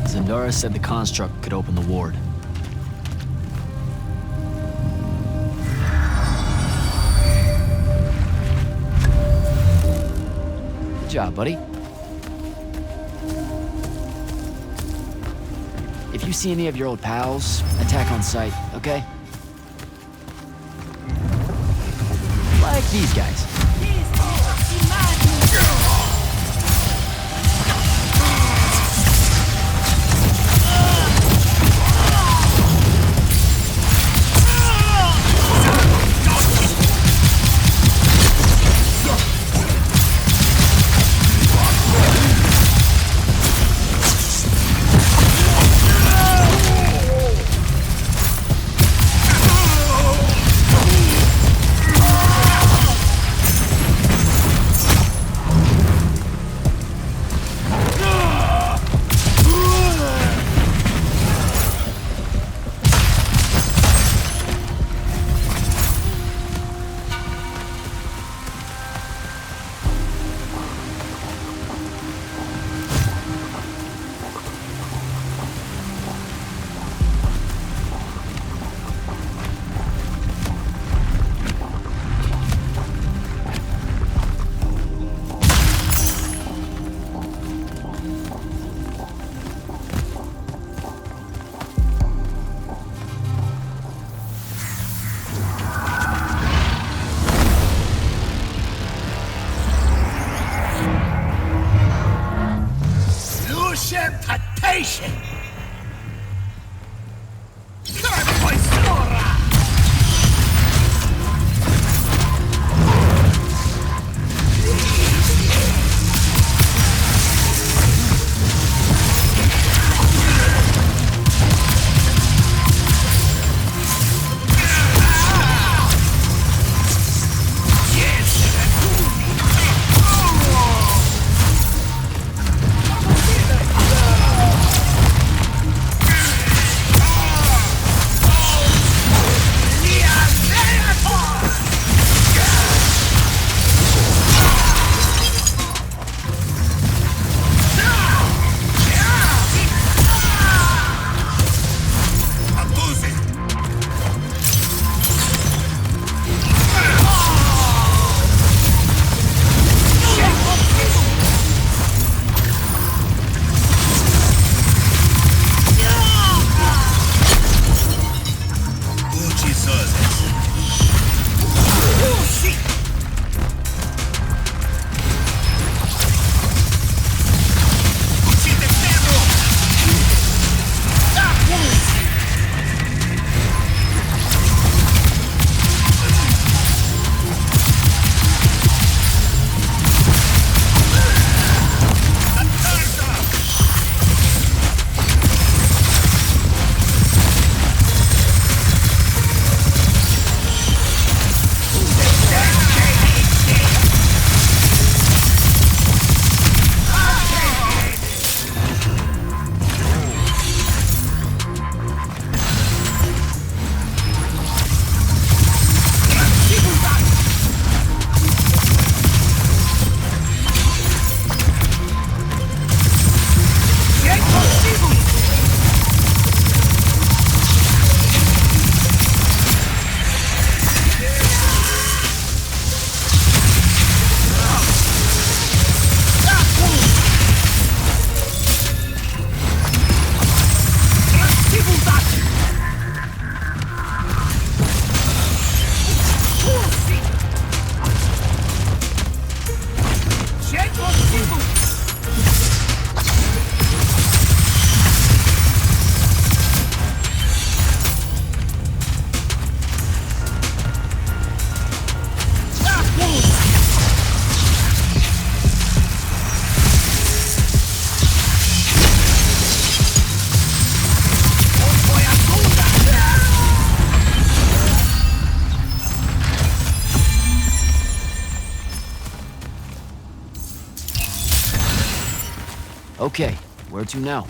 B: Zendara said the Construct could open the ward. Good job, buddy. If you see any of your old pals, attack on sight, okay? Like these guys.
D: Lucification!
B: Okay, where to now?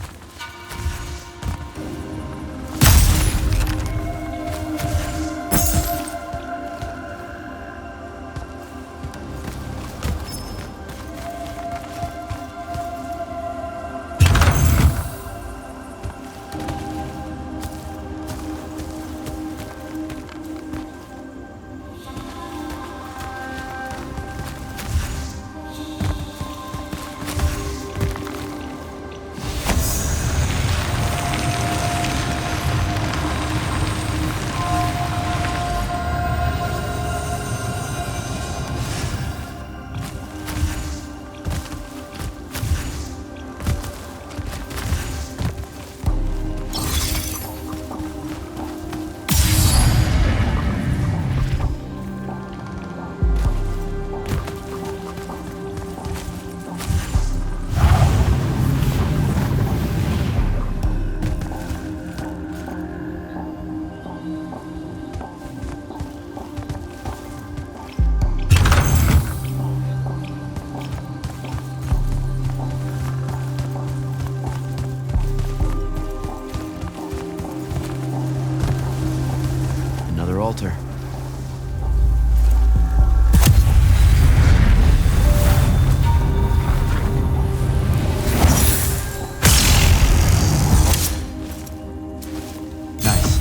B: Altar. Nice.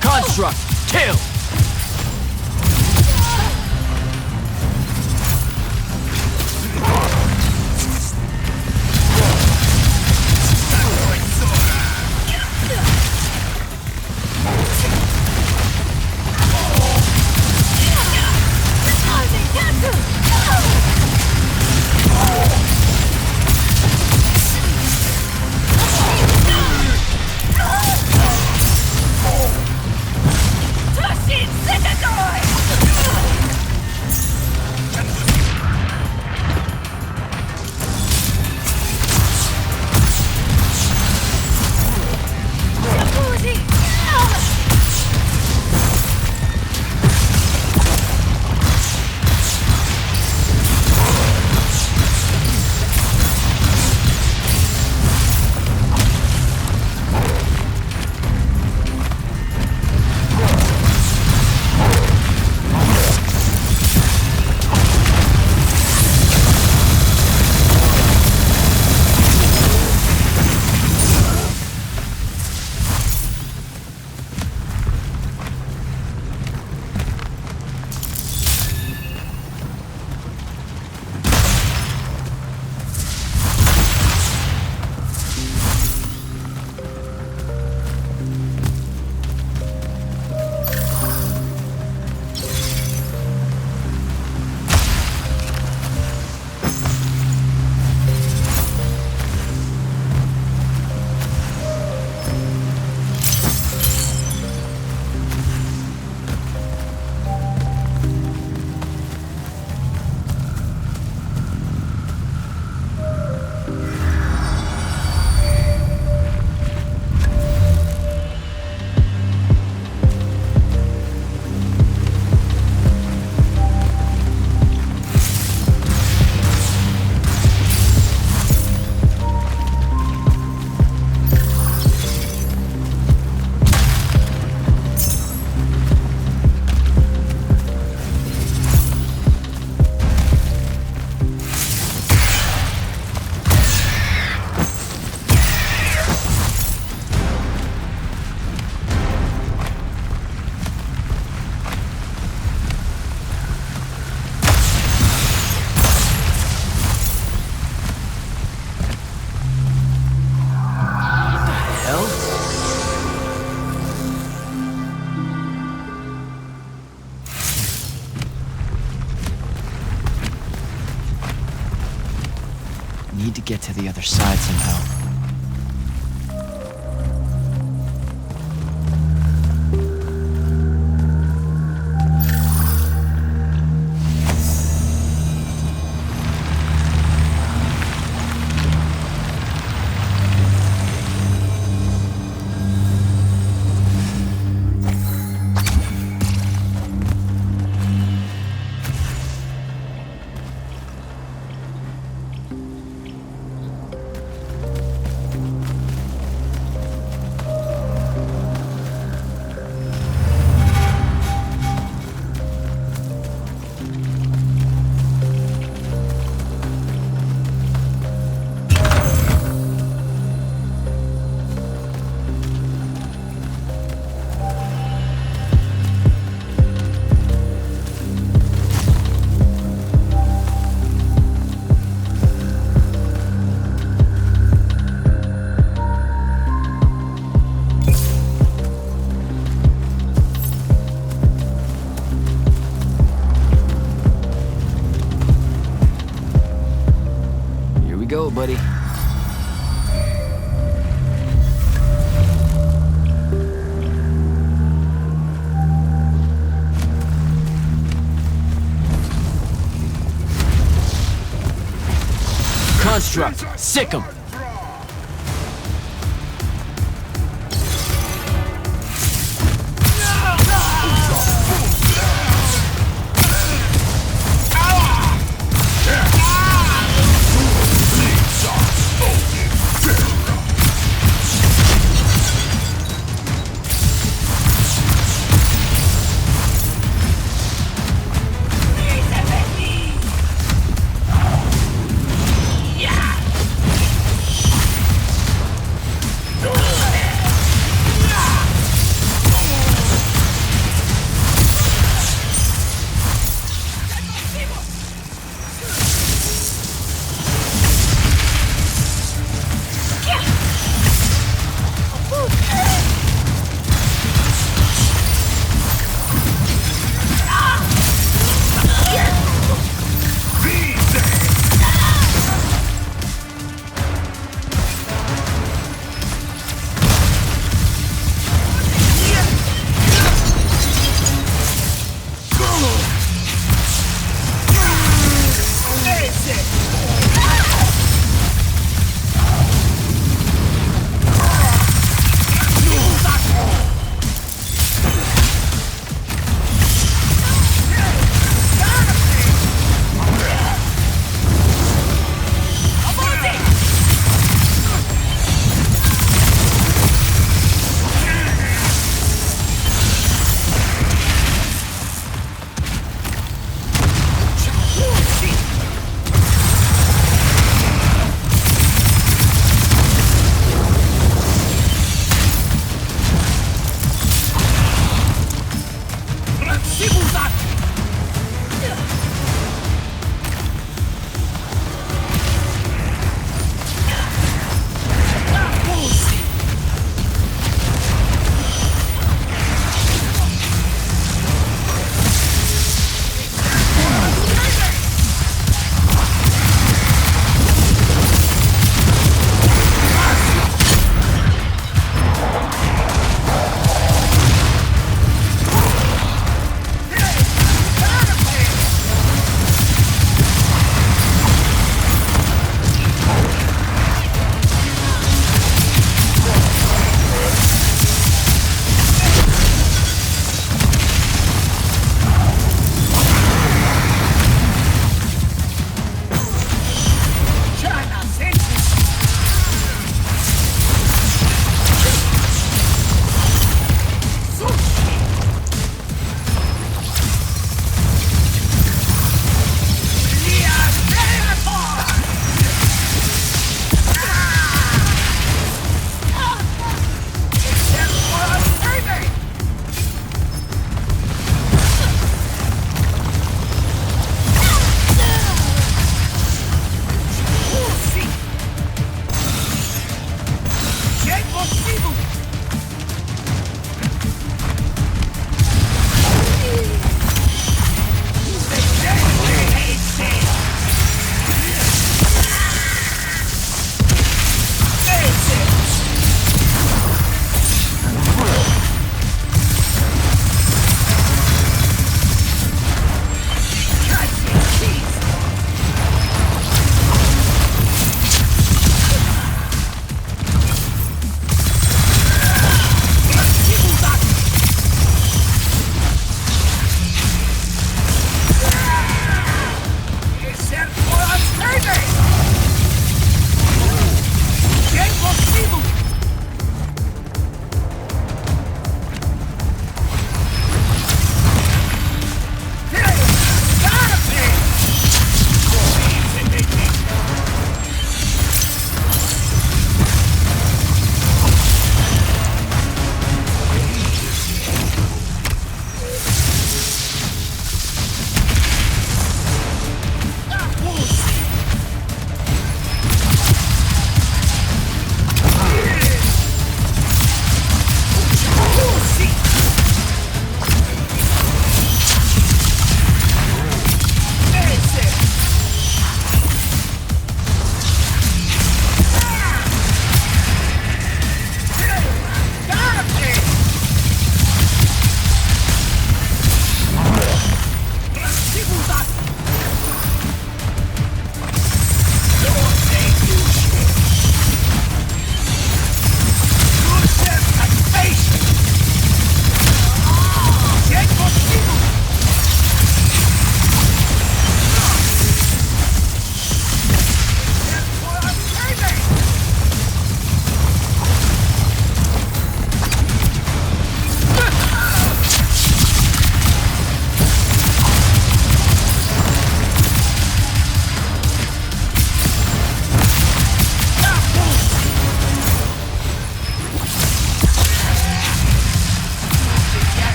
B: Construct! Kill!
F: Touch
B: to get to the other side somehow. Go, buddy. Construct, sick 'em.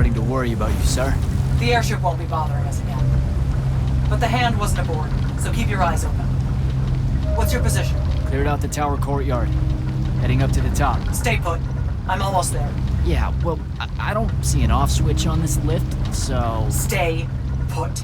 B: starting to worry about you, sir.
C: The airship won't be bothering us again. But the hand wasn't aboard, so keep your eyes open. What's your position?
B: Cleared out the tower courtyard. Heading up to the top.
C: Stay put. I'm almost there.
B: Yeah, well, I don't see an off switch on this lift, so...
C: Stay put.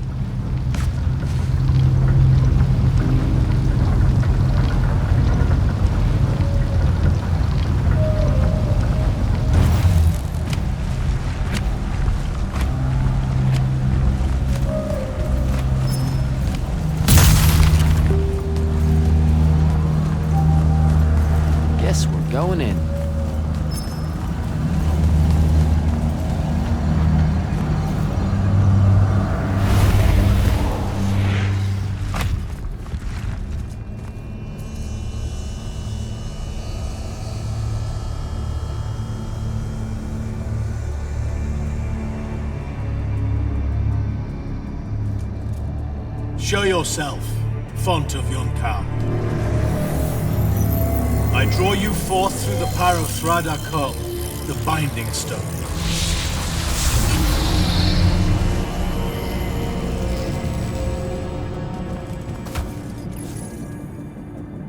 B: Guess we're going in.
D: Show yourself, font of Yonkar. I draw you forth through the power of Thradakol, the Binding Stone.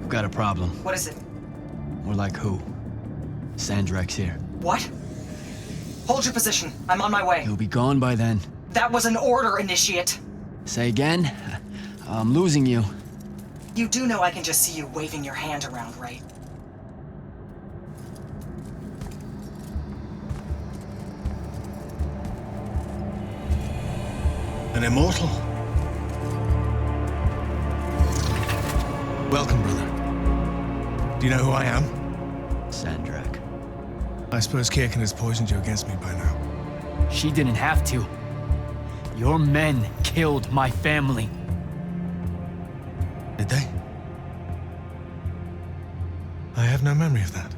B: We've got a problem.
C: What is it?
B: More like who? Sandrak's here.
C: What? Hold your position. I'm on my way.
B: He'll be gone by then.
C: That was an order, Initiate.
B: Say again? I'm losing you.
C: You do know I can just see you waving your hand around, right?
D: An immortal? Welcome, brother. Do you know who I am?
B: Sandrak.
D: I suppose Kirkin has poisoned you against me by now.
B: She didn't have to. Your men killed my family.
D: Did they? I have no memory of that.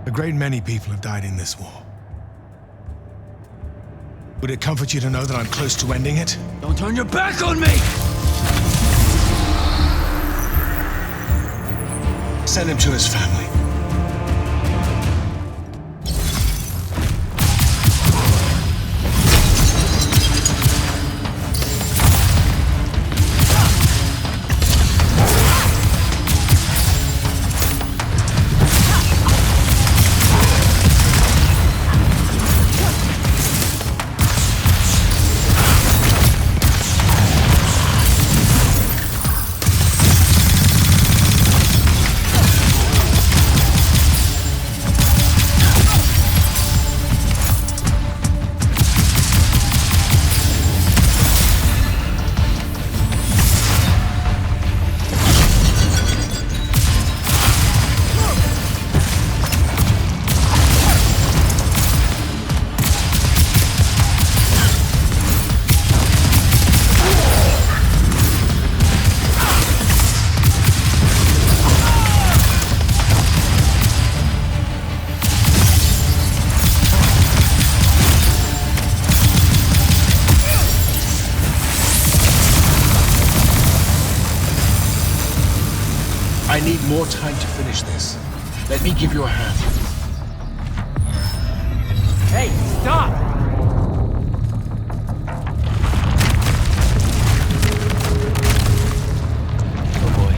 D: A great many people have died in this war. Would it comfort you to know that I'm close to ending it?
B: Don't turn your back on me!
D: Send him to his family. I need more time to finish this. Let me give you a hand.
B: Hey, stop! Oh boy.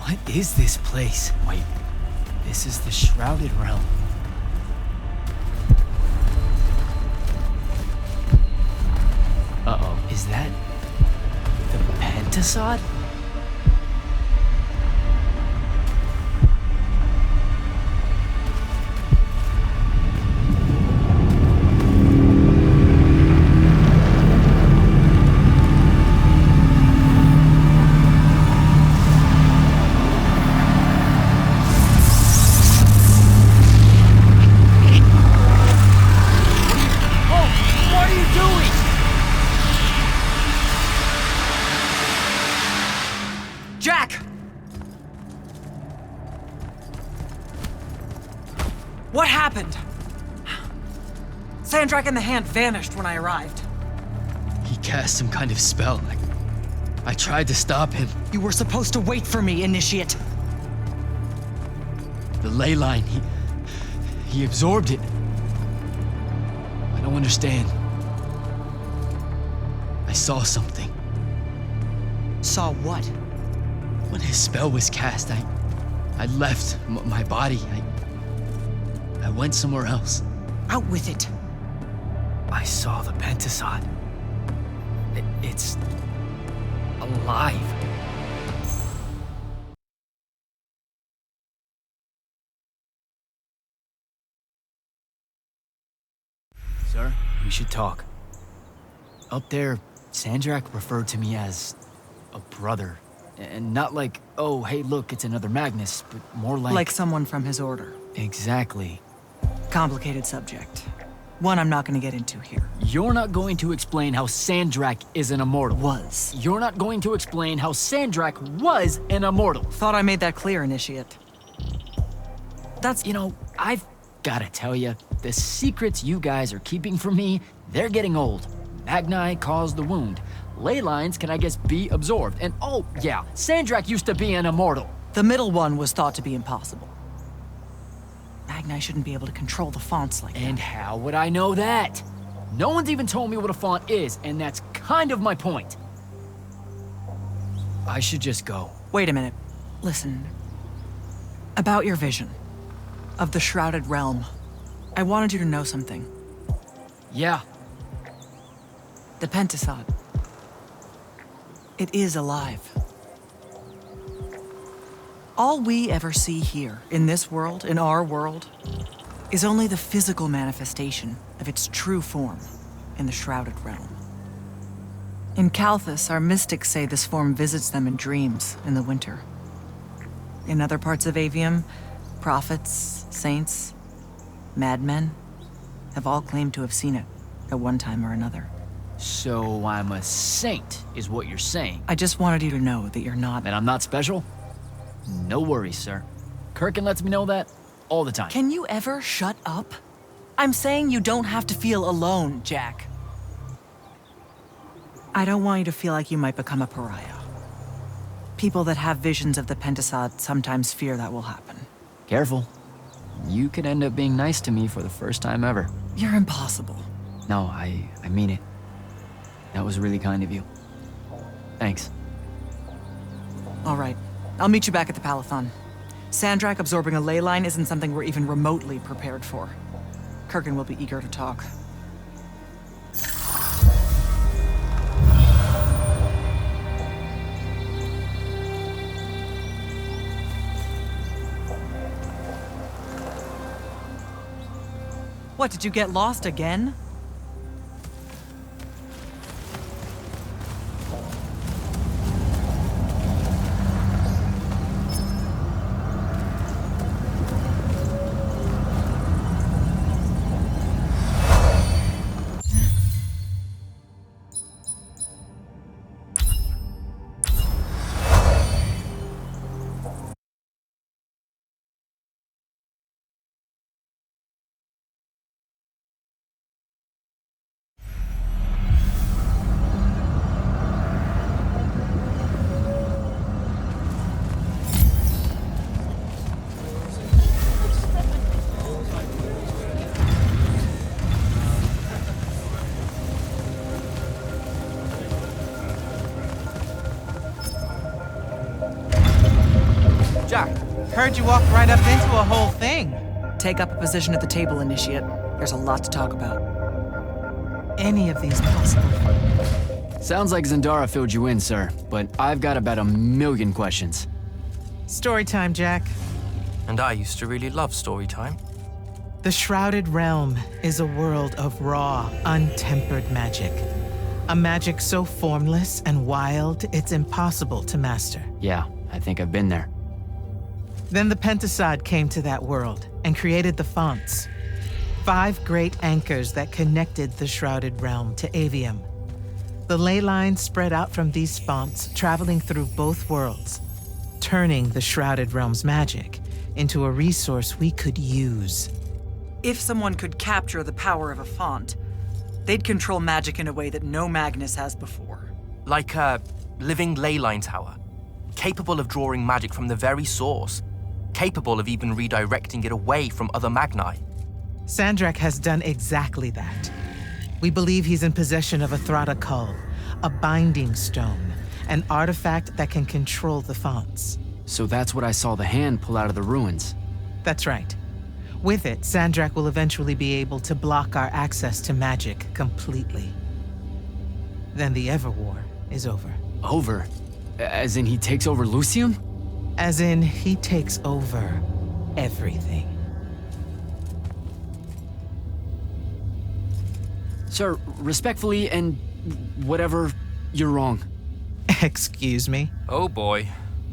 B: What is this place? Wait, this is the Shrouded Realm. Uh-oh, is that the Pentasod?
C: Jack! What happened? Sandrak and the Hand vanished when I arrived.
B: He cast some kind of spell. I tried to stop him.
C: You were supposed to wait for me, Initiate.
B: The ley line, he absorbed it. I don't understand. I saw something.
C: Saw what?
B: When his spell was cast, I left my body. I went somewhere else.
C: Out with it.
B: I saw the Pentasod. It's alive. Sir, we should talk. Up there, Sandrak referred to me as a brother. And not like, oh, hey, look, it's another Magnus, but more like...
C: Like someone from his order.
B: Exactly.
C: Complicated subject. One I'm not gonna get into here.
B: You're not going to explain how Sandrak is an immortal.
C: Was.
B: You're not going to explain how Sandrak was an immortal.
C: Thought I made that clear, Initiate. That's...
B: You know, I've gotta tell you, the secrets you guys are keeping from me, they're getting old. Magni caused the wound. Ley lines can, I guess, be absorbed. And oh, yeah, Sandrak used to be an immortal.
C: The middle one was thought to be impossible. Magni shouldn't be able to control the fonts like that.
B: And how would I know that? No one's even told me what a font is, and that's kind of my point. I should just go.
C: Wait a minute. Listen. About your vision of the Shrouded Realm, I wanted you to know something.
B: Yeah.
C: The Pentasod. It is alive. All we ever see here, in this world, in our world, is only the physical manifestation of its true form in the Shrouded Realm. In Kalthus, our mystics say this form visits them in dreams in the winter. In other parts of Aveum, prophets, saints, madmen have all claimed to have seen it at one time or another.
B: So I'm a saint, is what you're saying.
C: I just wanted you to know that you're not...
B: And I'm not special? No worries, sir. Kirkin lets me know that all the time.
C: Can you ever shut up? I'm saying you don't have to feel alone, Jack. I don't want you to feel like you might become a pariah. People that have visions of the Pentasod sometimes fear that will happen.
B: Careful. You could end up being nice to me for the first time ever.
C: You're impossible.
B: No, I mean it. That was really kind of you. Thanks.
C: All right. I'll meet you back at the Palathon. Sandrak absorbing a ley line isn't something we're even remotely prepared for. Kirkin will be eager to talk. What, did you get lost again?
A: Jack.
H: Heard you walked right up into a whole thing.
C: Take up a position at the table, Initiate. There's a lot to talk about.
H: Any of these possible?
B: Sounds like Zendara filled you in, sir, but I've got about 1,000,000 questions.
H: Story time, Jack.
O: And I used to really love story time.
H: The Shrouded Realm is a world of raw, untempered magic. A magic so formless and wild, it's impossible to master.
B: Yeah, I think I've been there.
H: Then the Pentasod came to that world and created the fonts. 5 great anchors that connected the Shrouded Realm to Aveum. The ley lines spread out from these fonts, traveling through both worlds, turning the Shrouded Realm's magic into a resource we could use.
C: If someone could capture the power of a font, they'd control magic in a way that no Magnus has before.
O: Like a living ley line tower, capable of drawing magic from the very source, capable of even redirecting it away from other Magni.
H: Sandrak has done exactly that. We believe he's in possession of a Thrada Cull, a binding stone, an artifact that can control the fonts.
B: So that's what I saw the hand pull out of the ruins.
H: That's right. With it, Sandrak will eventually be able to block our access to magic completely. Then the Everwar is over.
B: Over? As in he takes over Lucium?
H: As in he takes over everything.
B: Sir, respectfully and whatever, you're wrong.
H: Excuse me?
O: Oh boy.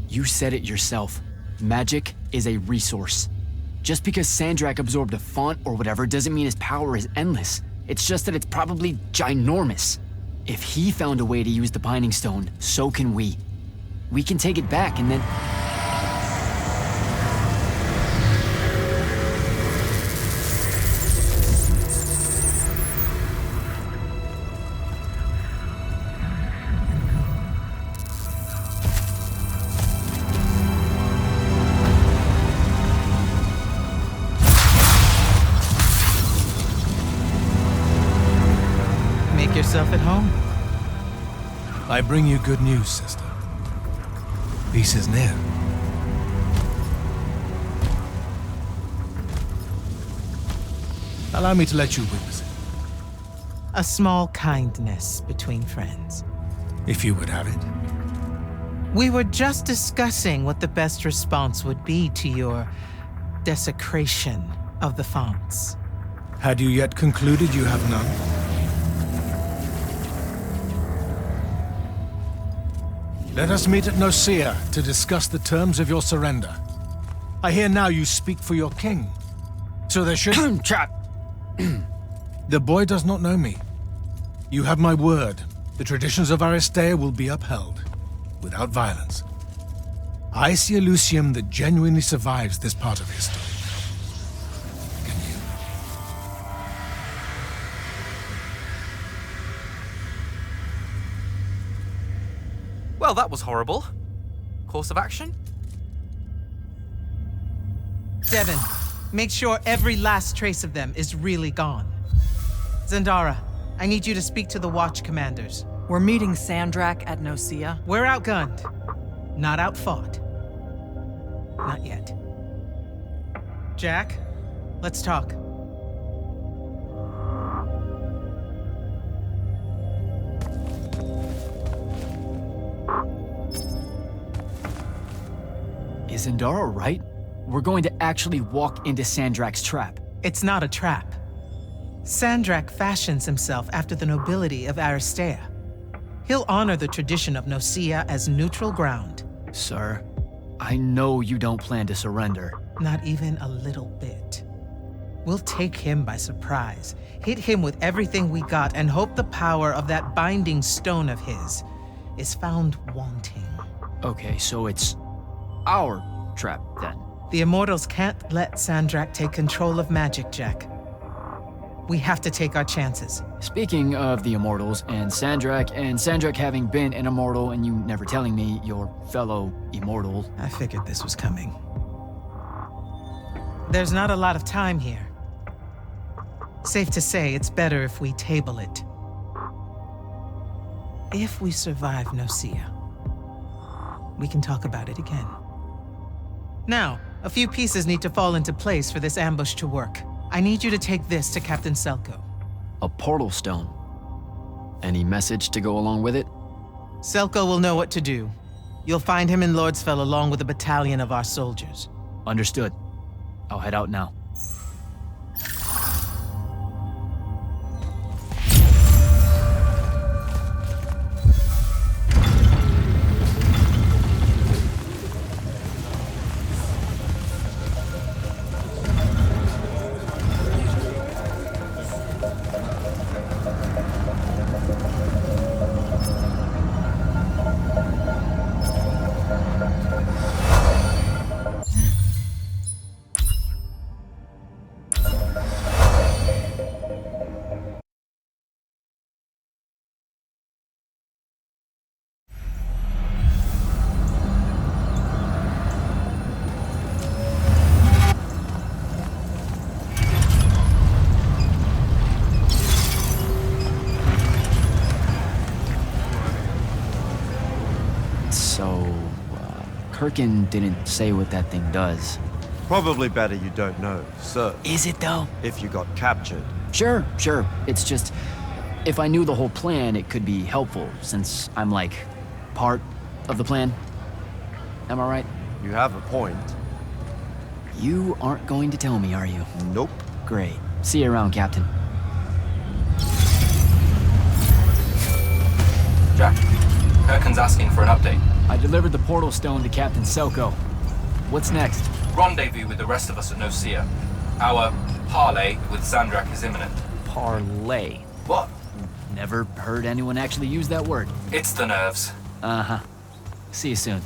B: You said it yourself. Magic is a resource. Just because Sandrak absorbed a font or whatever doesn't mean his power is endless. It's just that it's probably ginormous. If he found a way to use the Binding Stone, so can we. We can take it back and then...
H: Yourself at home.
D: I bring you good news, sister. Peace is near. Allow me to let you witness it.
H: A small kindness between friends.
D: If you would have it.
H: We were just discussing what the best response would be to your desecration of the fonts.
D: Had you yet concluded you have none? Let us meet at Nicaea to discuss the terms of your surrender. I hear now you speak for your king. So there should...
B: Trap!
D: The boy does not know me. You have my word. The traditions of Aristea will be upheld, without violence. I see a Lucium that genuinely survives this part of history. Can you?
O: Well, that was horrible. Course of action?
H: Devin, make sure every last trace of them is really gone. Zendara, I need you to speak to the Watch commanders.
C: We're meeting Sandrak at Nicaea.
H: We're outgunned, not outfought. Not yet. Jack, let's talk.
B: Is Zendara right? We're going to actually walk into Sandrak's trap.
H: It's not a trap. Sandrak fashions himself after the nobility of Aristea. He'll honor the tradition of Nicaea as neutral ground.
B: Sir, I know you don't plan to surrender.
H: Not even a little bit. We'll take him by surprise, hit him with everything we got, and hope the power of that binding stone of his is found wanting.
B: Okay, so it's our trap, then.
H: The Immortals can't let Sandrak take control of magic, Jack. We have to take our chances.
B: Speaking of the Immortals and Sandrak having been an Immortal and you never telling me your fellow Immortal...
H: I figured this was coming. There's not a lot of time here. Safe to say, it's better if we table it. If we survive Nicaea, we can talk about it again. Now, a few pieces need to fall into place for this ambush to work. I need you to take this to Captain Selko.
B: A portal stone. Any message to go along with it?
H: Selko will know what to do. You'll find him in Lordsfell along with a battalion of our soldiers.
B: Understood. I'll head out now. Kirkin didn't say what that thing does.
M: Probably better you don't know, sir.
B: Is it though?
M: If you got captured.
B: Sure. It's just, if I knew the whole plan, it could be helpful, since I'm like, part of the plan. Am I right?
M: You have a point.
B: You aren't going to tell me, are you?
M: Nope.
B: Great. See you around, Captain.
O: Jack, Kirkin's asking for an update.
B: I delivered the portal stone to Captain Selko. What's next?
O: Rendezvous with the rest of us at Nocia. Our parley with Sandrak is imminent.
B: Parlay.
O: What?
B: Never heard anyone actually use that word.
O: It's the nerves.
B: Uh-huh. See you soon.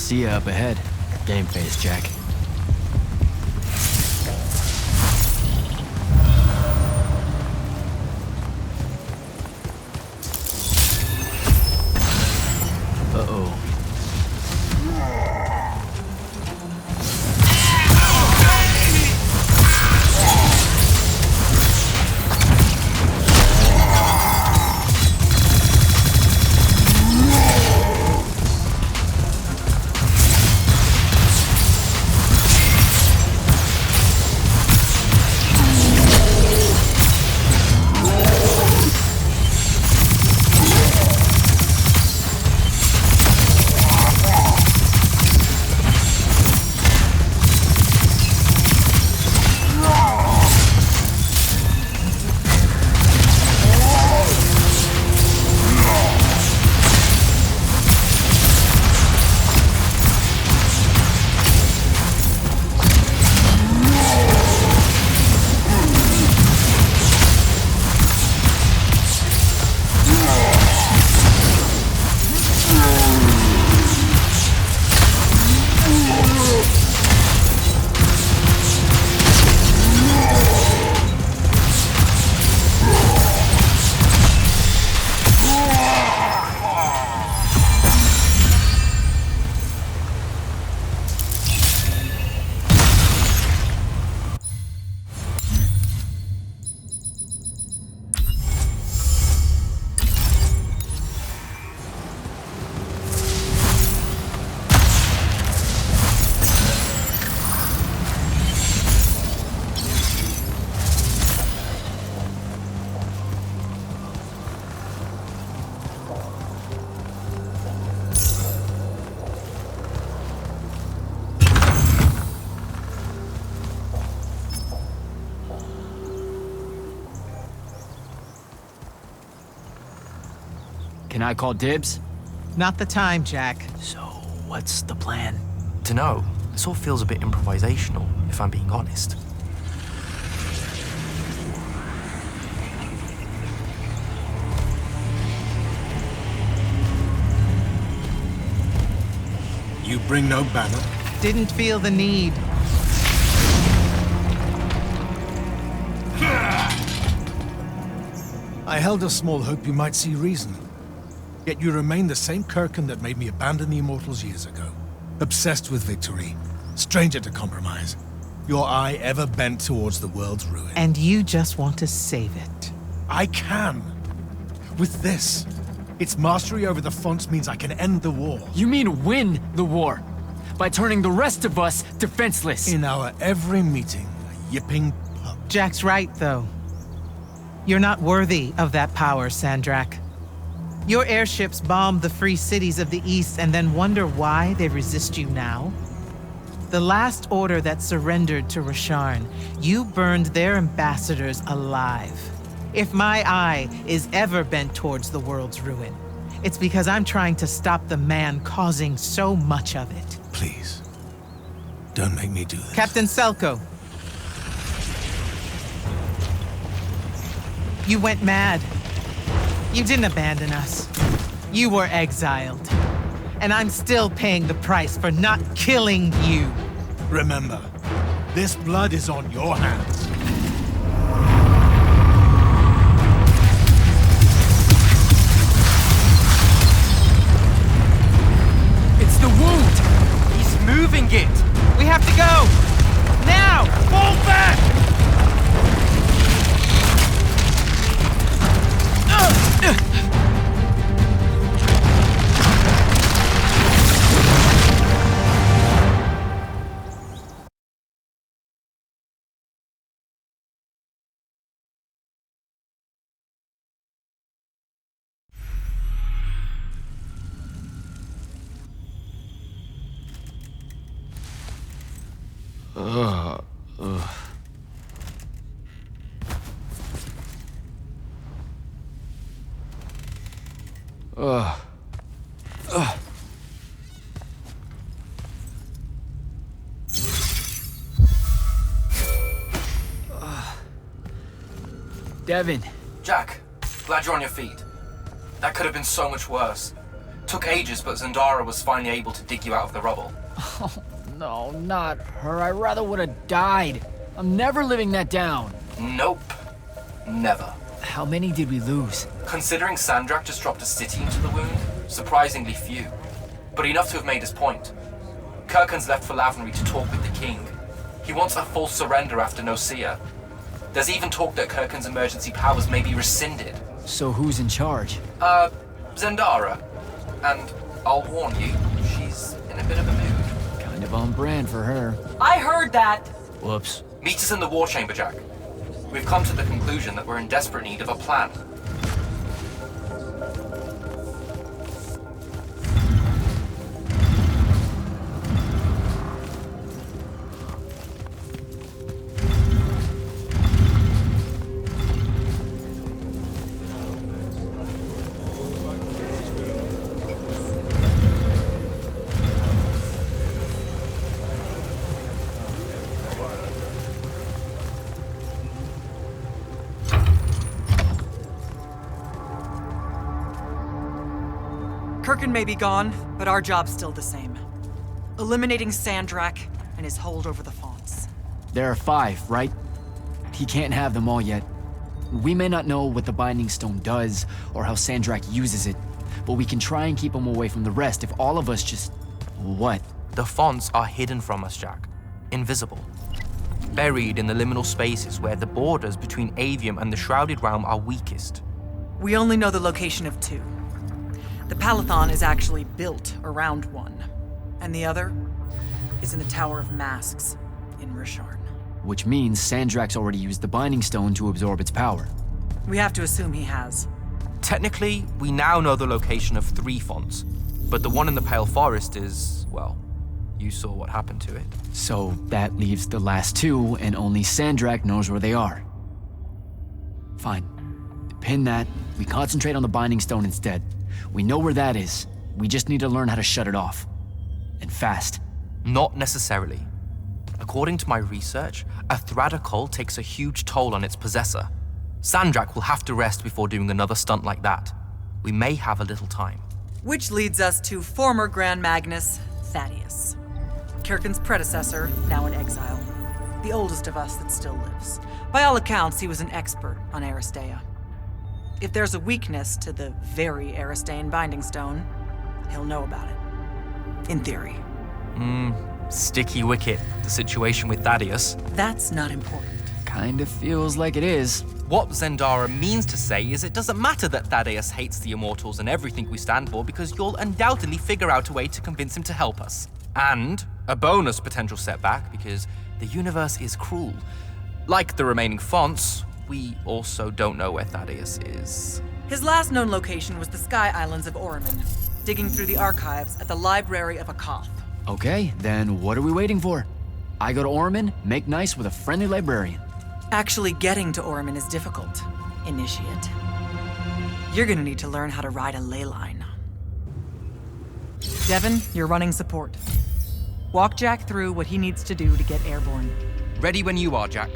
B: See ya up ahead. Game face, Jack. Uh-oh. Can I call dibs?
H: Not the time, Jack.
B: So, what's the plan?
O: Dunno. This all feels a bit improvisational, if I'm being honest.
D: You bring no banner?
H: Didn't feel the need.
D: I held a small hope you might see reason. Yet you remain the same Kirkin that made me abandon the Immortals years ago. Obsessed with victory, stranger to compromise. Your eye ever bent towards the world's ruin.
H: And you just want to save it.
D: I can. With this. Its mastery over the fonts means I can end the war.
B: You mean win the war? By turning the rest of us defenseless?
D: In our every meeting, a yipping pup.
H: Jack's right, though. You're not worthy of that power, Sandrak. Your airships bomb the free cities of the East and then wonder why they resist you now? The last order that surrendered to Rasharn, you burned their ambassadors alive. If my eye is ever bent towards the world's ruin, it's because I'm trying to stop the man causing so much of it.
D: Please, don't make me do this.
H: Captain Selko. You went mad. You didn't abandon us. You were exiled. And I'm still paying the price for not killing you.
D: Remember, this blood is on your hands.
B: It's the wound!
O: He's moving it!
H: We have to go! Now! Fall back!
B: Devin.
O: Jack, glad you're on your feet. That could have been so much worse. Took ages, but Zendara was finally able to dig you out of the rubble.
B: Oh, no, not her. I rather would have died. I'm never living that down.
O: Nope. Never.
B: How many did we lose?
O: Considering Sandrak just dropped a city into the wound, surprisingly few. But enough to have made his point. Kirkhan's left for Lavenry to talk with the king. He wants a full surrender after Nocia. There's even talk that Kirkhan's emergency powers may be rescinded.
B: So who's in charge?
O: Zendara. And I'll warn you, she's in a bit of a mood.
B: Kind of on brand for her.
C: I heard that!
B: Whoops.
O: Meet us in the war chamber, Jack. We've come to the conclusion that we're in desperate need of a plan.
C: Kirkhan may be gone, but our job's still the same. Eliminating Sandrak and his hold over the fonts.
B: There are 5, right? He can't have them all yet. We may not know what the Binding Stone does or how Sandrak uses it, but we can try and keep him away from the rest if all of us just... What?
O: The fonts are hidden from us, Jack. Invisible. Buried in the liminal spaces where the borders between Aveum and the Shrouded Realm are weakest.
C: We only know the location of 2. The Palathon is actually built around one, and the other is in the Tower of Masks in Risharn.
B: Which means Sandrak's already used the Binding Stone to absorb its power.
C: We have to assume he has.
O: Technically, we now know the location of 3 fonts, but the one in the Pale Forest is, well, you saw what happened to it.
B: So that leaves the last 2, and only Sandrak knows where they are. Fine. Pin that. We concentrate on the Binding Stone instead. We know where that is. We just need to learn how to shut it off. And fast.
O: Not necessarily. According to my research, a Thradda cull takes a huge toll on its possessor. Sandrak will have to rest before doing another stunt like that. We may have a little time.
C: Which leads us to former Grand Magnus, Thaddeus. Kirkhan's predecessor, now in exile. The oldest of us that still lives. By all accounts, he was an expert on Aristea. If there's a weakness to the very Aristean Binding Stone, he'll know about it. In theory.
O: Sticky wicket, the situation with Thaddeus.
C: That's not important.
B: Kind of feels like it is.
O: What Zendara means to say is it doesn't matter that Thaddeus hates the Immortals and everything we stand for, because you'll undoubtedly figure out a way to convince him to help us. And a bonus potential setback, because the universe is cruel. Like the remaining fonts, we also don't know where Thaddeus is.
C: His last known location was the Sky Islands of Oraman, digging through the archives at the Library of Akoth.
B: Okay, then what are we waiting for? I go to Oraman, make nice with a friendly librarian.
C: Actually getting to Oraman is difficult, Initiate. You're gonna need to learn how to ride a ley line. Devon, you're running support. Walk Jack through what he needs to do to get airborne.
A: Ready when you are, Jack.